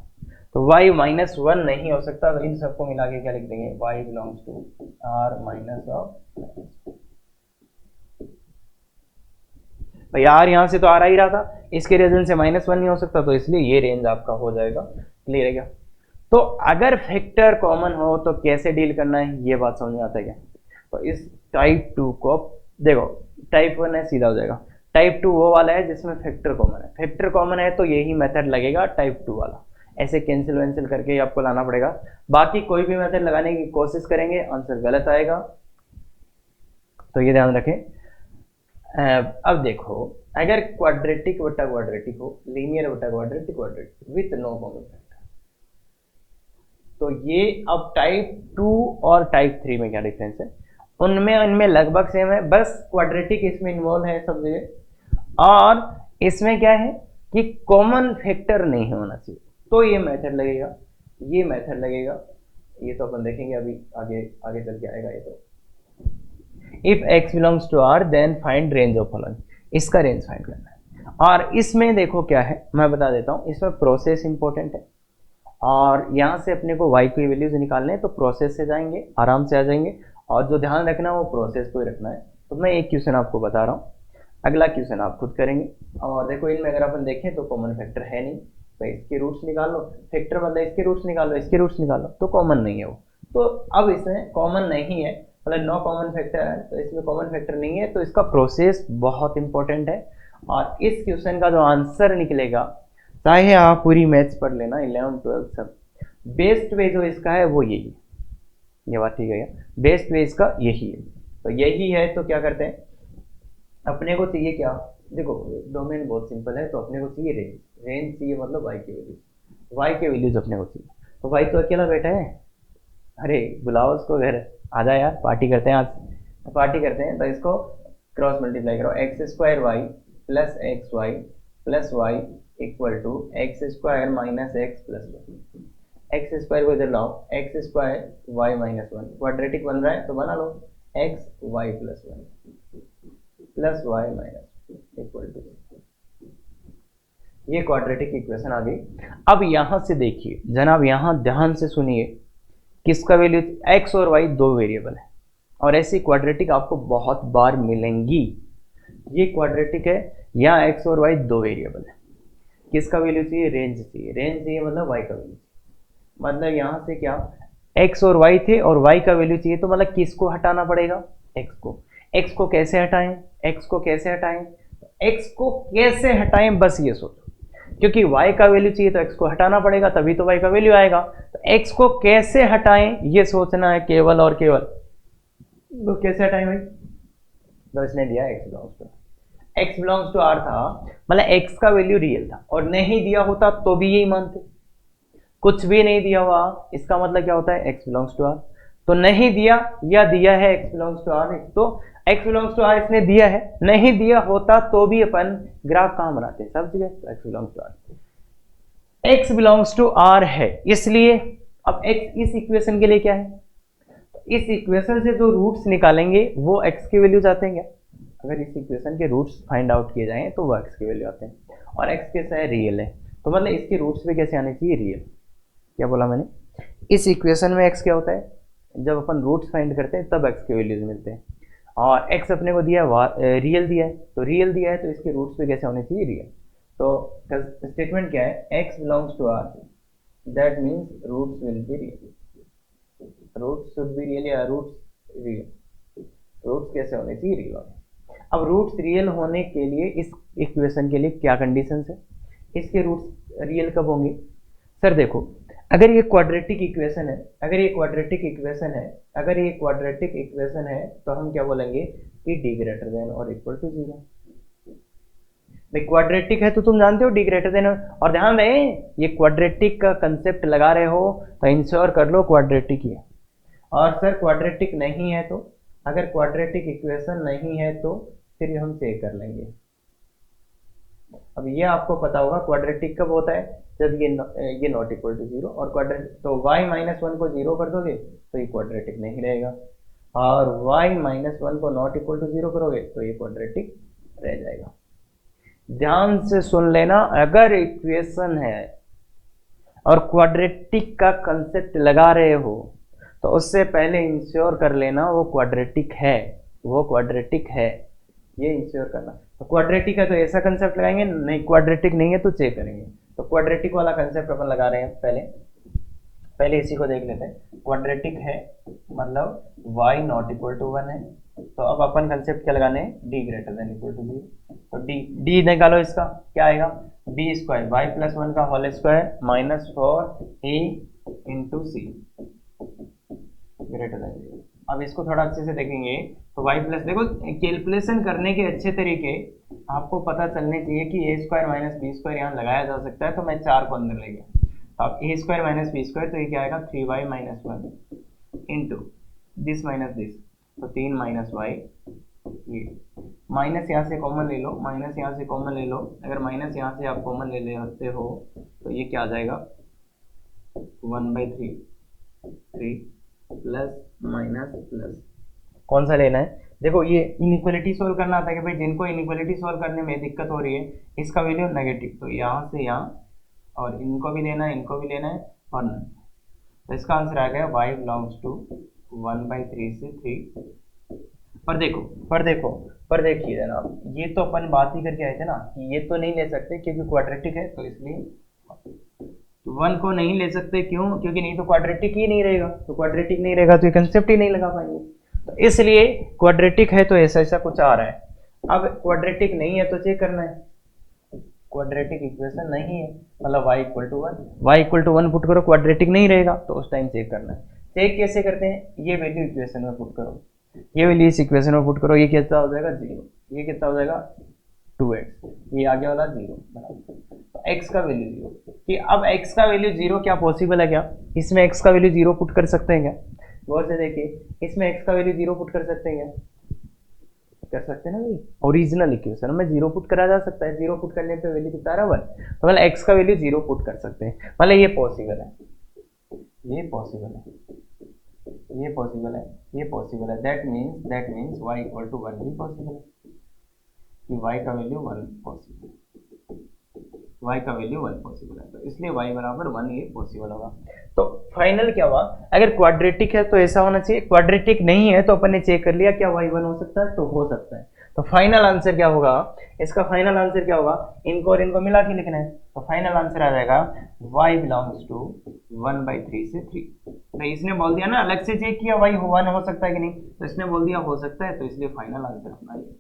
तो y -1 नहीं हो सकता, तो इन सबको मिला के क्या लिख देंगे, y belongs to r minus of, भाई r यहाँ से तो आ ही रहा था, इसके रीजन से -1 नहीं हो सकता, तो इसलिए ये रेंज आपका हो जाएगा। क्लियर है क्या? तो अगर फैक्टर कॉमन हो तो कैसे डील करना है, ये बात समझ में आता है क्या? तो इस टाइप 2 को देखो, टाइप 1 है सीधा हो जाएगा, टाइप 2 वो वाला है जिसमें फैक्टर कॉमन है, तो यही मेथड लगेगा टाइप 2 वाला, ऐसे कैंसिल वैंसिल करके आपको लाना पड़ेगा। बाकी कोई भी मेथड लगाने की कोशिश करेंगे, आंसर गलत आएगा, तो ये ध्यान रखें। अब देखो, अगर क्वाड्रेटिक बटा क्वाड्रेटिक हो, लीनियर बटा quadratic with no common factor, तो ये अब टाइप 2 और टाइप 3 में क्या डिफरेंस है, उनमें लगभग सेम है, बस क्वाड्रेटिक इसमें इन्वॉल्व है सब जगह, और इसमें क्या है कि कॉमन फैक्टर नहीं होना चाहिए, तो ये मेथड लगेगा। ये मेथड लगेगा, ये तो अपन देखेंगे अभी आगे आगे चल के आएगा ये तो। If x belongs to R then find range of following, इसका रेंज फाइंड करना है। और इसमें देखो क्या है मैं बता देता हूँ, इसमें प्रोसेस इंपॉर्टेंट है और यहाँ से अपने को y की वैल्यूज निकालने हैं, तो प्रोसेस से जाएंगे आराम से आ जाएंगे। और जो ध्यान रखना है वो प्रोसेस को ही रखना है। तो मैं एक क्वेश्चन आपको बता रहा हूँ, अगला क्वेश्चन आप खुद करेंगे। और देखो इनमें अगर अपन देखें तो कॉमन फैक्टर है नहीं, तो इसके रूट्स निकाल लो, फैक्टर मतलब इसके रूट्स निकाल लो, इसके रूट्स निकाल लो, तो कॉमन नहीं है वो। तो अब इसमें कॉमन नहीं है, मतलब नो कॉमन फैक्टर है, तो इसमें कॉमन फैक्टर नहीं है, तो इसका प्रोसेस बहुत इंपॉर्टेंट है। और इस क्वेश्चन का जो आंसर निकलेगा, चाहे आप पूरी मैथ्स पढ़ लेना 11 12 सब, बेस्ट वे जो इसका है वो यही है। ये बात ठीक है, बेस्ट वे इसका यही है। तो यही है, तो क्या करते हैं, अपने को चाहिए क्या, देखो डोमेन बहुत सिंपल है, तो अपने को चाहिए रेंज, रेंज चाहिए मतलब y की वैल्यूज, y के वैल्यूज अपने को चाहिए। तो y तो अकेला बैठा है, अरे बुलाओ उसको घर, आ जा यार पार्टी करते हैं आज, तो पार्टी करते हैं। तो इसको क्रॉस मल्टीप्लाई करो, x square y plus x y plus y equal to x square minus x plus y. X square को इधर लाओ, x square y minus one, quadratic बन रहा है तो बना लो x y plus one plus y minus equal to, ये क्वाड्रेटिक इक्वेशन आ गई। अब यहां से देखिए जनाब, यहां ध्यान से सुनिए, किसका वैल्यू, एक्स और वाई दो वेरिएबल है, और ऐसी क्वाड्रेटिक आपको बहुत बार मिलेंगी। ये क्वाड्रेटिक है, यहाँ एक्स और वाई दो वेरिएबल है, किसका वैल्यू चाहिए, रेंज चाहिए, रेंज चाहिए मतलब वाई का वैल्यू, मतलब यहां से क्या, एक्स और वाई थे और वाई का वैल्यू चाहिए, तो मतलब किसको हटाना पड़ेगा, एक्स को। एक्स को कैसे हटाएं, एक्स को कैसे हटाएं, एक्स को कैसे हटाएं, बस ये सोचो, क्योंकि y का वैल्यू चाहिए तो x को हटाना पड़ेगा, तभी तो y का वैल्यू आएगा। तो x को कैसे हटाएं ये सोचना है केवल और केवल, तो कैसे हटाएं भाई, तो इसने दिया x बिलोंग्स टू r था, मतलब x का वैल्यू रियल था, और नहीं दिया होता तो भी यही मानते, कुछ भी नहीं दिया हुआ इसका मतलब क्या होता है, x बिलोंग्स टू r। तो नहीं दिया या दिया है x बिलोंग्स टू r, तो x बिलोंग्स टू r इसने दिया है, नहीं दिया होता तो भी अपन ग्राफ कहां बनाते हैं, सब जगह, तो x belongs to r, x belongs to r है, इसलिए अब x इस इक्वेशन के लिए क्या है, इस इक्वेशन से जो रूट्स निकालेंगे वो x की वैल्यूज आते हैं क्या, अगर इस इक्वेशन के रूट्स फाइंड आउट किए जाएं तो वो x की वैल्यू आते हैं, और x कैसा है, रियल है, तो मतलब इसके रूट्स भी कैसे आने चाहिए, रियल। क्या बोला मैंने, इस इक्वेशन में x क्या होता है, जब अपन रूट्स फाइंड करते हैं तब x के वैल्यूज मिलते हैं, और x अपने को दिया है रियल दिया है, तो रियल दिया है तो इसके रूट्स भी कैसे होने चाहिए, रियल। तो स्टेटमेंट क्या है, x belongs to r, that means roots will be real, roots should be real या रूट्स रियल, रूट्स कैसे होने चाहिए, रियल। अब रूट्स रियल होने के लिए इस इक्वेशन के लिए क्या कंडीशंस है, इसके रूट्स रियल कब होंगे, सर देखो अगर ये क्वाड्रेटिक इक्वेशन है, अगर ये क्वाड्रेटिक इक्वेशन है, अगर ये क्वाड्रेटिक इक्वेशन है तो हम क्या बोलेंगे कि डी ग्रेटर देन और इक्वल टू जीरो। भाई क्वाड्रेटिक है तो तुम जानते हो डी ग्रेटर देन, और ध्यान रहे ये क्वाड्रेटिक का कंसेप्ट लगा रहे हो तो इंश्योर कर लो क्वाड्रेटिक ही है। और सर क्वाड्रेटिक नहीं है तो, अगर क्वाड्रेटिक इक्वेशन नहीं है तो फिर हम चेक कर लेंगे। अब ये आपको पता होगा क्वाड्रेटिक कब होता है, जब ये नॉट इक्वल टू जीरो, और क्वाड्रेटिक तो y माइनस वन को जीरो कर दोगे तो ये क्वाड्रेटिक नहीं रहेगा, और y माइनस वन को नॉट इक्वल टू जीरो करोगे तो ये क्वाड्रेटिक रह जाएगा। ध्यान से सुन लेना, अगर इक्वेशन है और क्वाड्रेटिक का कंसेप्ट लगा रहे हो तो उससे पहले इंश्योर कर लेना वो क्वाड्रेटिक है, वो क्वाड्रेटिक है, ये इंश्योर करना। तो क्वाड्रेटिक है तो ऐसा कंसेप्ट लगाएंगे, नहीं क्वाड्रेटिक नहीं है तो चेक करेंगे। तो क्वाड्रेटिक वाला कंसेप्ट अपन लगा रहे हैं, पहले इसी को देख लेते हैं। क्वाड्रेटिक है मतलब y not equal to one है, तो अब अपन कंसेप्ट क्या लगाने हैं, d greater than equal to zero. तो d निकालो, इसका क्या आएगा, b square y plus one का whole square minus 4a into c greater than zero. अब इसको थोड़ा अच्छे से देखेंगे तो y प्लस, देखो कैलकुलेशन करने के अच्छे तरीके आपको पता चलने चाहिए कि a square minus b square यहाँ लगाया जा सकता है, तो मैं 4 को अंदर ले गया। अब ए स्क्वायर माइनस बी स्क्वायर, तो ये क्या आएगा 3y minus one into this minus this, तो 3 माइनस वाई, ये माइनस यहाँ से कॉमन ले लो, माइनस यहाँ से कॉमन ले लो, अगर माइनस यहाँ से आप कॉमन ले लेते हो तो ये क्या आ जाएगा 1/3 3 प्लस माइनस प्लस, कौन सा लेना है? देखो ये इनइक्वालिटी सोल्व करना आता है कि भाई जिनको इनइक्वालिटी सोल्व करने में दिक्कत हो रही है, इसका वैल्यू नेगेटिव, तो यहाँ से यहाँ, और इनको भी लेना है, इनको भी लेना है, और नन। तो इसका आंसर आ गया y बिलोंग्स टू 1/3 से 3। पर देखिए जनाब, ये तो अपन बात ही करके आए थे ना कि ये तो नहीं ले सकते क्योंकि क्वाड्रेटिक है, तो इसलिए 1 को नहीं ले सकते। क्यों? क्योंकि नहीं तो क्वाड्रेटिक ही नहीं रहेगा, तो क्वाड्रेटिक नहीं रहेगा तो ये कंसेप्ट ही नहीं लगा पाएंगे। तो इसलिए क्वाड्रेटिक है तो ऐसा ऐसा कुछ आ रहा है। अब क्वाड्रेटिक नहीं है तो चेक करना है, क्वाड्रेटिक इक्वेशन नहीं है, मतलब y इक्वल टू 1 पुट करो, क्वाड्रेटिक नहीं रहेगा तो उस टाइम चेक करना है। चेक कैसे करते हैं? ये वैल्यू इक्वेशन में पुट करो, ये वैल्यू इस इक्वेशन में पुट करो, ये कितना हो जाएगा 0, ये कितना हो जाएगा 2x, ये आगे वाला 0 बराबर, तो x का वैल्यू 0। कि अब x का वैल्यू 0 क्या पॉसिबल है क्या? इसमें x का वैल्यू 0 पुट कर सकते हैं क्या? गौर से देखिए, इसमें x का वैल्यू 0 पुट कर सकते हैं क्या? कर सकते हैं ना भाई, ओरिजिनल इक्वेशन में 0 पुट करा जा सकता है, 0 पुट करने पे वैल्यू कितना आ रहा है 1, तो मतलब x का वैल्यू 0 पुट कर सकते हैं, मतलब ये पॉसिबल है, ये पॉसिबल है, ये पॉसिबल है, ये पॉसिबल है। That means y equal to 1 भी पॉसिबल है कि y का वैल्यू 1 पॉसिबल है, y का वैल्यू 1 पॉसिबल है, तो इसलिए y बराबर 1 ये पॉसिबल होगा। तो फाइनल क्या हुआ? अगर क्वाड्रेटिक है तो ऐसा होना चाहिए, क्वाड्रेटिक नहीं है तो अपन ने चेक कर लिया क्या y 1 हो सकता है, तो हो सकता है। तो फाइनल आंसर क्या होगा? इसका फाइनल आंसर क्या होगा? इनको और इनको मिला के लिखना है, तो फाइनल आंसर आ जाएगा y बिलोंग्स टू 1/3 से 3। तो इसने बोल दिया ना, अलग से चेक किया y 1 हो सकता है कि नहीं, तो इसने बोल दिया हो सकता है, तो इसलिए फाइनल आंसर अपना ये,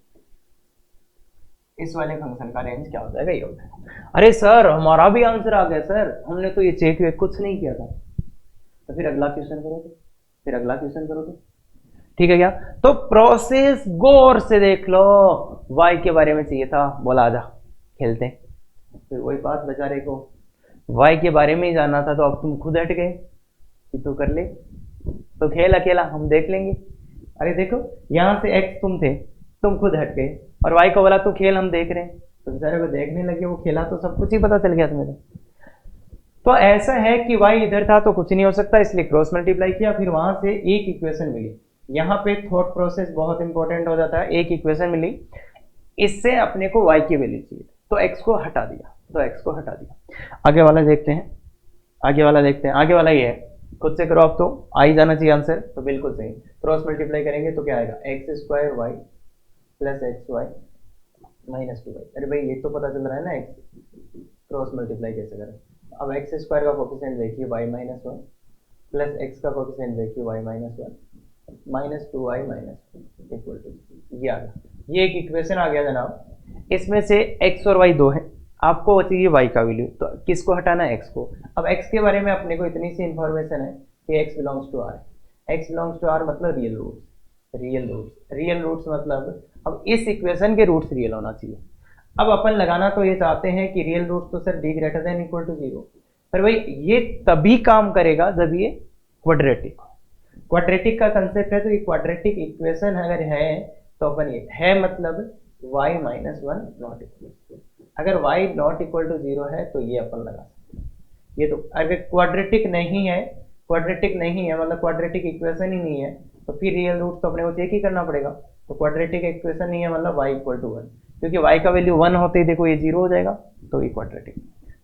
इस वाले फंक्शन का रेंज क्या हो जाएगा, ये हो जाएगा। अरे सर हमारा भी आंसर आ गया सर, हमने तो ये चेक वेक कुछ नहीं किया था। तो फिर अगला क्वेश्चन करोगे, ठीक है क्या? तो प्रोसेस गौर से देख लो, y के बारे में चाहिए था, बोला आजा खेलते हैं, फिर वही बात बेचारे को y के बारे में ही जानना था, तो अब तुम खुद हट गए कि तो कर ले, तो खेल अकेला हम देख लेंगे। अरे देखो यहाँ से x तुम थे, तुम खुद हट गए, और y को बोला तू खेल हम देख रहे हैं, तो बेचारे को देखने लगे, वो खेला तो सब कुछ ही पता चल गया तुम्हें। तो ऐसा है कि y इधर था तो कुछ नहीं हो सकता, इसलिए क्रॉस मल्टीप्लाई किया, फिर वहां से एक इक्वेशन मिली। यहाँ पे थॉट प्रोसेस बहुत इंपॉर्टेंट हो जाता है, एक इक्वेशन मिली, इससे अपने को y की वैल्यू चाहिए, तो x को हटा दिया, आगे वाला देखते हैं, आगे वाला ये है, खुद से करो, अब तो आ ही जाना चाहिए आंसर, तो बिल्कुल सही। क्रॉस मल्टीप्लाई करेंगे तो क्या आएगा, x² y plus xy minus 2y। अरे भाई ये तो पता चल रहा है ना x, क्रॉस मल्टीप्लाई कैसे करें। अब x² का कोफिशिएंट देखिए y माइनस 1 प्लस x का कोफिशिएंट देखिए y minus 1 minus 2y minus equal to, ये आ गया, ये एक इक्वेशन आ गया जनाब। इसमें से x और y दो है, आपको चाहिए y का वैल्यू, तो किसको हटाना है, x को। अब x के बारे में अपने को इतनी सी इंफॉर्मेशन है कि x belongs to r, x belongs to r मतलब रियल रूट्स मतलब अब इस इक्वेशन के रूट्स रियल होना चाहिए। अब अपन लगाना तो ये चाहते हैं कि रियल रूट्स तो sir d greater than equal to 0, पर भाई ये तभी काम करेगा जब ये क्वाड्रेटिक का कंसेप्ट है, तो ये क्वाड्रेटिक इक्वेशन अगर है तो अपन ये है मतलब y माइनस 1 नॉट इक्वल, अगर y नॉट इक्वल टू 0 है तो ये अपन लगा सकते हैं। ये तो अगर क्वाड्रेटिक नहीं है मतलब क्वाड्रेटिक इक्वेशन ही नहीं है, तो फिर रियल रूट तो अपने को चेक ही करना पड़ेगा। तो क्वाड्रेटिक इक्वेशन नहीं है मतलब y इक्वल टू 1, क्योंकि y का वैल्यू 1 होते ही देखो ये 0 हो जाएगा, तो ये क्वाड्रेटिक,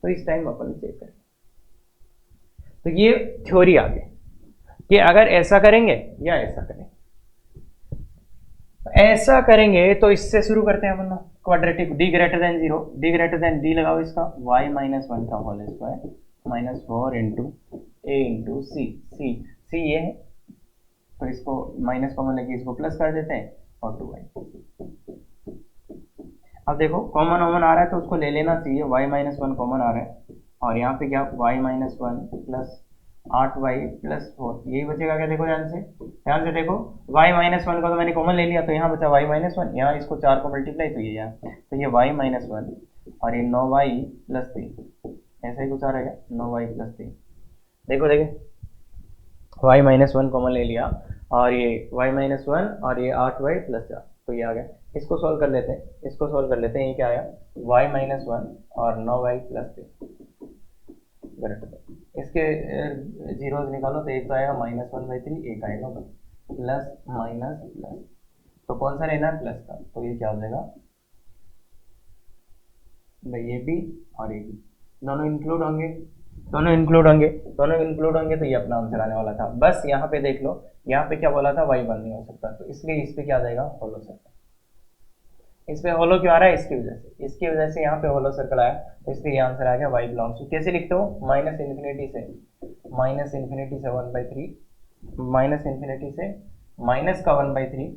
तो इस टाइम अपन चेक करें। तो ये थ्योरी आ गई कि अगर ऐसा करेंगे या ऐसा करेंगे, ऐसा करेंगे तो इससे शुरू करते हैं अपन quadratic, d greater than 0, d greater than d लगाओ इसका y माइनस 1 का whole square minus 4 into a into c ये है, तो इसको माइनस कॉमन लेके इसको प्लस कर देते हैं और 2y। अब देखो कॉमन आ रहा है तो उसको ले लेना चाहिए, y माइनस 1 कॉमन आ रहा है, और यहाँ पे क्या y minus 1 plus 8y plus 4, यही बचेगा क्या, देखो ध्यान से देखो, y माइनस 1 को तो मैंने कॉमन ले लिया, तो यहाँ बचा y माइनस 1, यहाँ इसको 4 को मल्टीप्लाई, तो ये यहाँ, तो ये y माइनस 1 और ये 9y प्लस 3, ऐसा ही कुछ आ रहेगा 9y प्लस 3। देखो y माइनस 1 कॉमन ले लिया, और ये y माइनस 1 और ये 8y प्लस 4, तो ये आ गया। इसको सॉल्व कर लेते हैं, ये क्या आया y माइनस 1 और 9y प्लस 3 ग्रेटर देन, इसके जीरोज निकालो तो एक तो आएगा -1/3, एक आएगा 1 प्लस माइनस प्लस, तो कौन सा लेना है प्लस का, तो ये क्या हो जाएगा भाई, ये भी और ये भी दोनों इंक्लूड होंगे, दोनों इंक्लूड होंगे, दोनों इंक्लूड होंगे, तो ये अपना आंसर आने वाला था। बस यहाँ पे देख लो, यहाँ पे क्या बोला था y1 नहीं हो सकता, तो इसलिए इस पे क्या आ जाएगा होलो सर्कल। इस पे होलो क्यों आ रहा है, इसकी वजह से यहाँ पे होलो सर्कल आया, तो इसलिए ये आंसर आ गया y बिलोंग्स टू। कैसे लिखते हो, माइनस इन्फिनिटी से 1/3, माइनस इन्फिनिटी से माइनस का 1/3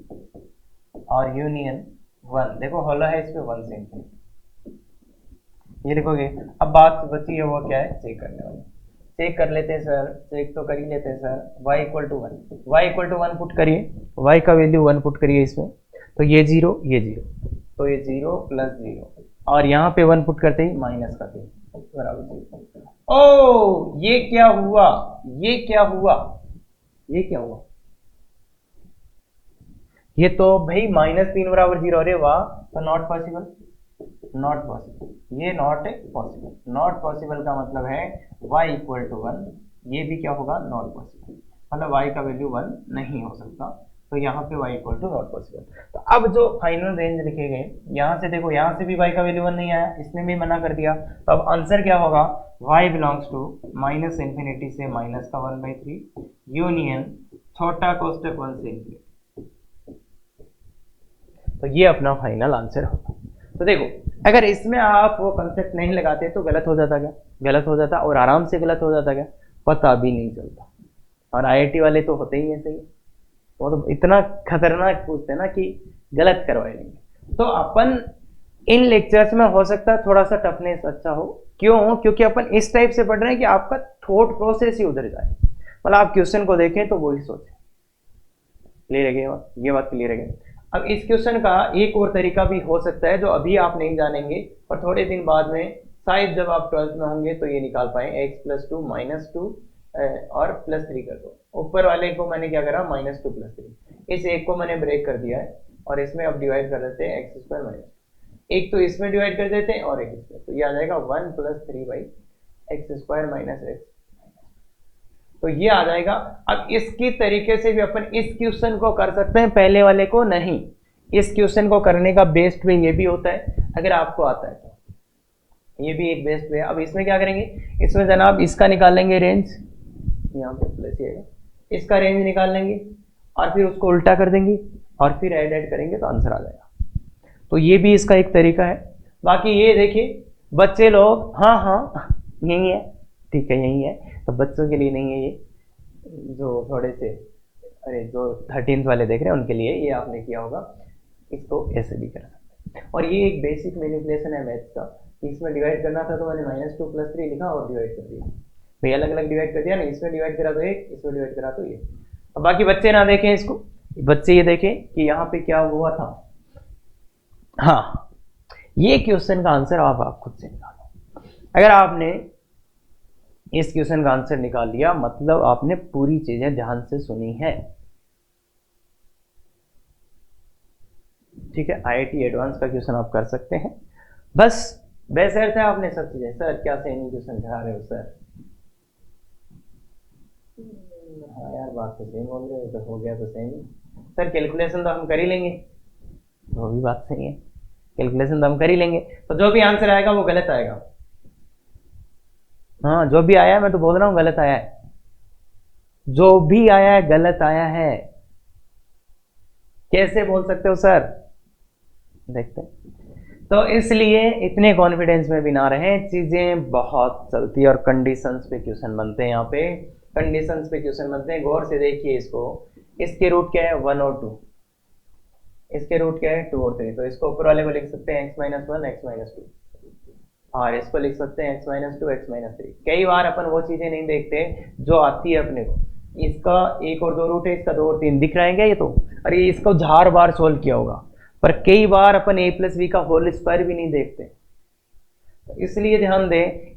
और यूनियन 1, देखो होलो है इस पे 1 से इन्फिनिटी, ये लिखोगे। अब बात बची है वो क्या है, चेक करने वाली। चेक कर लेते हैं सर, चेक तो कर ही लेते हैं sir. y equal to 1 put करिए, y का वैल्यू 1 पुट करिए इसमें, तो ये 0 ये 0, तो ये 0 प्लस 0 और यहाँ पे 1 पुट करते ही माइनस का 3 बराबर 0। ओ ये क्या हुआ, ये क्या हुआ, ये क्या हुआ, ये तो भाई -3 बराबर 0, अरे वाह, तो नॉट पॉसिबल, नॉट पॉसिबल, ये नॉट पॉसिबल। नॉट पॉसिबल का मतलब है y इक्वल टू 1, ये भी क्या होगा नॉट पॉसिबल, मतलब y का वैल्यू 1 नहीं हो सकता, तो यहाँ पे y equal to not possible. तो अब जो फाइनल रेंज लिखे गए, यहाँ से देखो, यहाँ से भी y का वैल्यू 1 नहीं आया, इसने भी मना कर दिया, तो अब आंसर क्या होगा, y belongs to minus infinity से माइनस का 1/3 यूनियन छोटा कोष्टक 1 से इन्फिनिटी, तो ये अपना फाइनल आंसर होगा। तो देखो, अगर इसमें आप वो कंसेप्ट नहीं लगाते तो गलत हो जाता, क्या गलत हो जाता, और आराम से गलत हो जाता, क्या पता भी नहीं चलता। और आईआईटी वाले तो होते ही हैं सही, वो तो इतना खतरनाक पूछते हैं ना कि गलत करवाएंगे। तो अपन इन लेक्चर्स में हो सकता है थोड़ा सा टफनेस अच्छा हो, क्यों, क्योंकि अपन इस टाइप से पढ़ रहे हैं कि आपका थॉट प्रोसेस ही उधर जाए, मतलब आप क्वेश्चन को देखें तो वही सोचें। क्लियर है ये बात क्लियर है। अब इस क्वेश्चन का एक और तरीका भी हो सकता है जो अभी आप नहीं जानेंगे, और थोड़े दिन बाद में शायद जब आप 12th में होंगे तो ये निकाल पाए, x + 2 -2 और +3 कर दो। ऊपर वाले को मैंने क्या करा, -2 + 3, इस एक को मैंने ब्रेक कर दिया है, और इसमें अब डिवाइड कर देते हैं x²-, एक तो इसमें डिवाइड कर देते हैं और एक इसमें, तो ये आ जाएगा 1 + 3/x² - x, तो ये आ जाएगा। अब इसकी तरीके से भी अपन इस क्वेश्चन को कर सकते हैं, पहले वाले को नहीं। इस क्वेश्चन को करने का बेस्ट वे ये भी होता है, अगर आपको आता है तो ये भी एक बेस्ट वे है। अब इसमें क्या करेंगे, इसमें जनाब इसका निकाल लेंगे रेंज, यहाँ पे प्लस ये इसका रेंज निकाल लेंगे, और फिर उसको उल्टा कर देंगे, और फिर ऐड करेंगे तो आंसर आ जाएगा। तो ये भी इसका एक तरीका है। बाकी ये देखिए बच्चे लोग, हाँ यही है, ठीक है यही है, तो बच्चों के लिए नहीं है ये, जो थोड़े से अरे जो 13th वाले देख रहे हैं उनके लिए ये आपने किया होगा, इसको ऐसे भी कर सकते हैं। और ये एक बेसिक मैनिपुलेशन है मैथ्स का, इसमें डिवाइड करना था तो मैंने -2 + 3 लिखा और डिवाइड कर दिया, भाई अलग अलग डिवाइड कर दिया ना, इसमें डिवाइड करा तो एक, इसमें डिवाइड करा तो ये। अब बाकी बच्चे ना देखें इसको, बच्चे ये देखें कि यहाँ पे क्या हुआ था। हाँ, ये क्वेश्चन का आंसर आप खुद से निकालो। अगर आपने इस क्वेश्चन का आंसर निकाल लिया, मतलब आपने पूरी चीजें ध्यान से सुनी है, ठीक है। आईआईटी एडवांस का क्वेश्चन आप कर सकते हैं, बस बेशर्त है आपने सब चीजें, सर क्या सेम क्वेश्चन करा रहे हो सर, हाँ यार बात तो सेम बोल रहे हो, तो हो गया तो सेम ही सर, कैलकुलेशन तो हम कर ही लेंगे, वो भी बात सही है, कैलकुलेशन तो हम कर ही लेंगे, तो जो भी आंसर आएगा वो गलत आएगा। हाँ जो भी आया है, मैं तो बोल रहा हूँ गलत आया है, जो भी आया है गलत आया है। कैसे बोल सकते हो सर, देखते हैं। तो इसलिए इतने कॉन्फिडेंस में भी ना रहें, चीजें बहुत चलती है और कंडीशंस पे क्वेश्चन बनते हैं, यहाँ पे कंडीशंस पे क्वेश्चन बनते हैं। गौर से देखिए इसको, इसके रूट क्या है 1 और 2, इसके रूट क्या है 2 और 3, तो इसको ऊपर वाले को लिख सकते हैं x - 1 x - 2, और इसको लिख सकते हैं x - 2 x - 3। कई बार अपन वो चीजें नहीं देखते जो आती है अपने को, इसका 1 और 2 रूट है, इसका 2 और 3 दिख रहा है क्या, ये तो, अरे इसको 1000 बार सोल्व किया होगा, पर कई बार अपन a + b का होल स्क्वायर भी नहीं देखते, तो इसलिए ध्यान दें,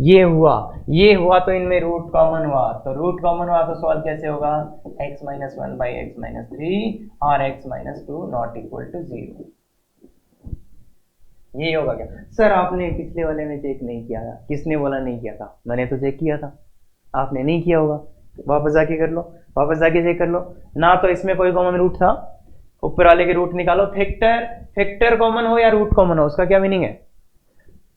ये हुआ तो इनमें रूट कॉमन हुआ, तो रूट कॉमन हुआ तो सॉल्व कैसे होगा, x - 1/x - 3 और x - 2 ≠ 0। यही होगा क्या? सर आपने पिछले वाले में चेक नहीं किया था। किसने बोला नहीं किया था? मैंने तो चेक किया था, आपने नहीं किया होगा। वापस जाके कर लो, वापस जाके चेक कर लो ना। तो इसमें कोई कॉमन रूट था, ऊपर वाले के रूट निकालो। फैक्टर, फैक्टर कॉमन हो या रूट कॉमन हो, उसका क्या मीनिंग है?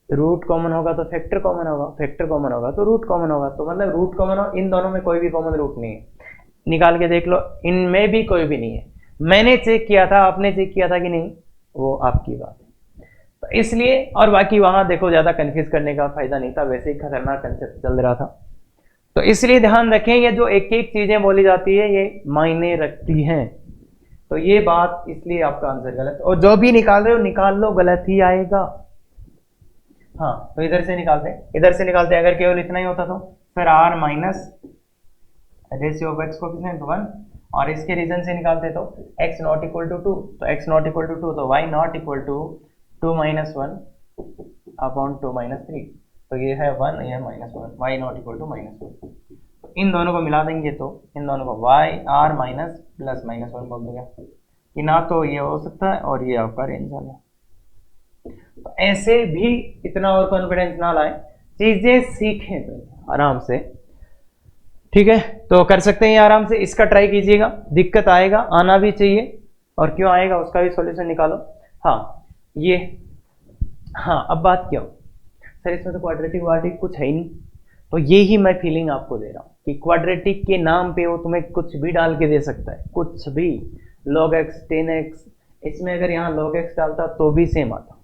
रूट कॉमन होगा तो फैक्टर कॉमन होगा, फैक्टर कॉमन होगा तो रूट कॉमन होगा। तो मतलब रूट कॉमन हो, इन दोनों में कोई भी कॉमन रूट नहीं है। निकाल के देख लो, इनमें भी कोई भी नहीं है। मैंने चेक किया था, आपने चेक किया था कि नहीं, वो आपकी बात है। तो इसलिए, और बाकी वहां देखो ज्यादा कंफ्यूज करने का फायदा नहीं था, वैसे ही खतरनाक कंसेप्ट चल रहा था। तो इसलिए ध्यान रखें, ये जो एक एक चीजें बोली जाती है ये मायने रखती हैं। तो ये बात, इसलिए आपका आंसर गलत, और जो भी निकाल रहे हो निकाल लो, गलत ही आएगा। हाँ, तो इधर से निकालते हैं, इधर से निकालते हैं। अगर केवल इतना ही होता तो फिर R minus ratio of x coefficient 1, और इसके रीजन से निकालते तो x नॉट इक्वल टू 2, तो x नॉट इक्वल टू 2 तो y not equal to 2 minus 1 upon 2 minus 3। तो ये है 1, ये है minus 1, y not equal to minus 1। तो इन दोनों को मिला देंगे तो इन दोनों को y r minus plus minus 1 बोल देगा कि ना। तो ये हो सकता है, और ये आपका रेंज आ गया। तो ऐसे भी इतना और कॉन्फिडेंस ना लाए, चीजें सीखें तो आराम से, ठीक है। तो कर सकते हैं आराम से, इसका ट्राई कीजिएगा। दिक्कत आएगा, आना भी चाहिए, और क्यों आएगा उसका भी सॉल्यूशन निकालो। हाँ ये, हाँ अब बात क्या हो, सर इसमें तो क्वाड्रेटिक वाड्रेटिक कुछ है ही नहीं। तो ये ही मैं फीलिंग आपको दे रहा हूँ कि क्वाड्रेटिक के नाम पे वो तुम्हें कुछ भी डाल के दे सकता है, कुछ भी। log x 10x, इसमें अगर यहाँ log x डालता तो भी सेम आता,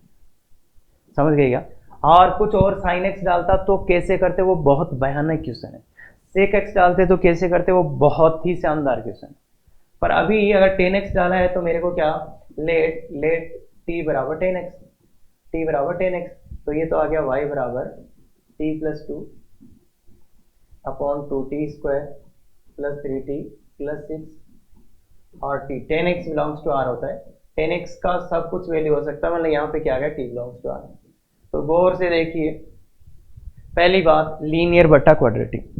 समझ गए क्या? और कुछ और sin x डालता तो कैसे करते, वो बहुत भयानक क्वेश्चन है। sec x डालते तो कैसे करते, वो बहुत ही शानदार क्वेश्चन है। पर अभी अगर 10x डाला है तो मेरे को क्या, लेट लेट t बराबर 10x, t बराबर 10x, तो ये तो आ गया y बराबर t plus 2 upon 2t square plus 3t plus 6 और t। 10x belongs to r होता है, 10x का सब कुछ वैल्यू हो सकता है, मतलब यहाँ पे क्या आ गया, t बिलोंग्स टू r। तो गौर से देखिए, पहली बात लीनियर बट्टा क्वाड्रेटिक,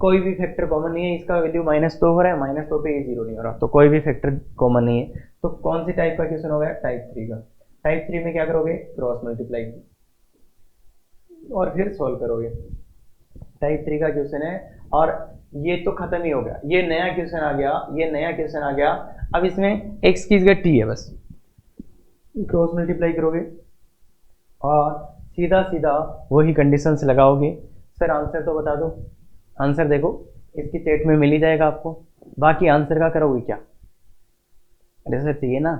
कोई भी फैक्टर कॉमन नहीं है। इसका वैल्यू -2 हो रहा है, -2 पे ये 0 नहीं हो रहा, तो कोई भी फैक्टर कॉमन नहीं है। तो कौन सी टाइप का क्वेश्चन हो गया, टाइप 3 का। टाइप 3 में क्या करोगे, क्रॉस मल्टीप्लाई और फिर सॉल्व करोगे। टाइप 3 का क्वेश्चन है, और ये तो खत्म ही हो गया, ये नया क्वेश्चन आ गया, ये नया क्वेश्चन आ गया। अब इसमें x की जगह t है, बस क्रॉस मल्टीप्लाई करोगे और सीधा सीधा वही कंडीशंस लगाओगे। सर आंसर तो बता दो, आंसर देखो इसकी चैट में मिल ही जाएगा आपको। बाकी आंसर का करोगे क्या, अरे सर चाहिए ना,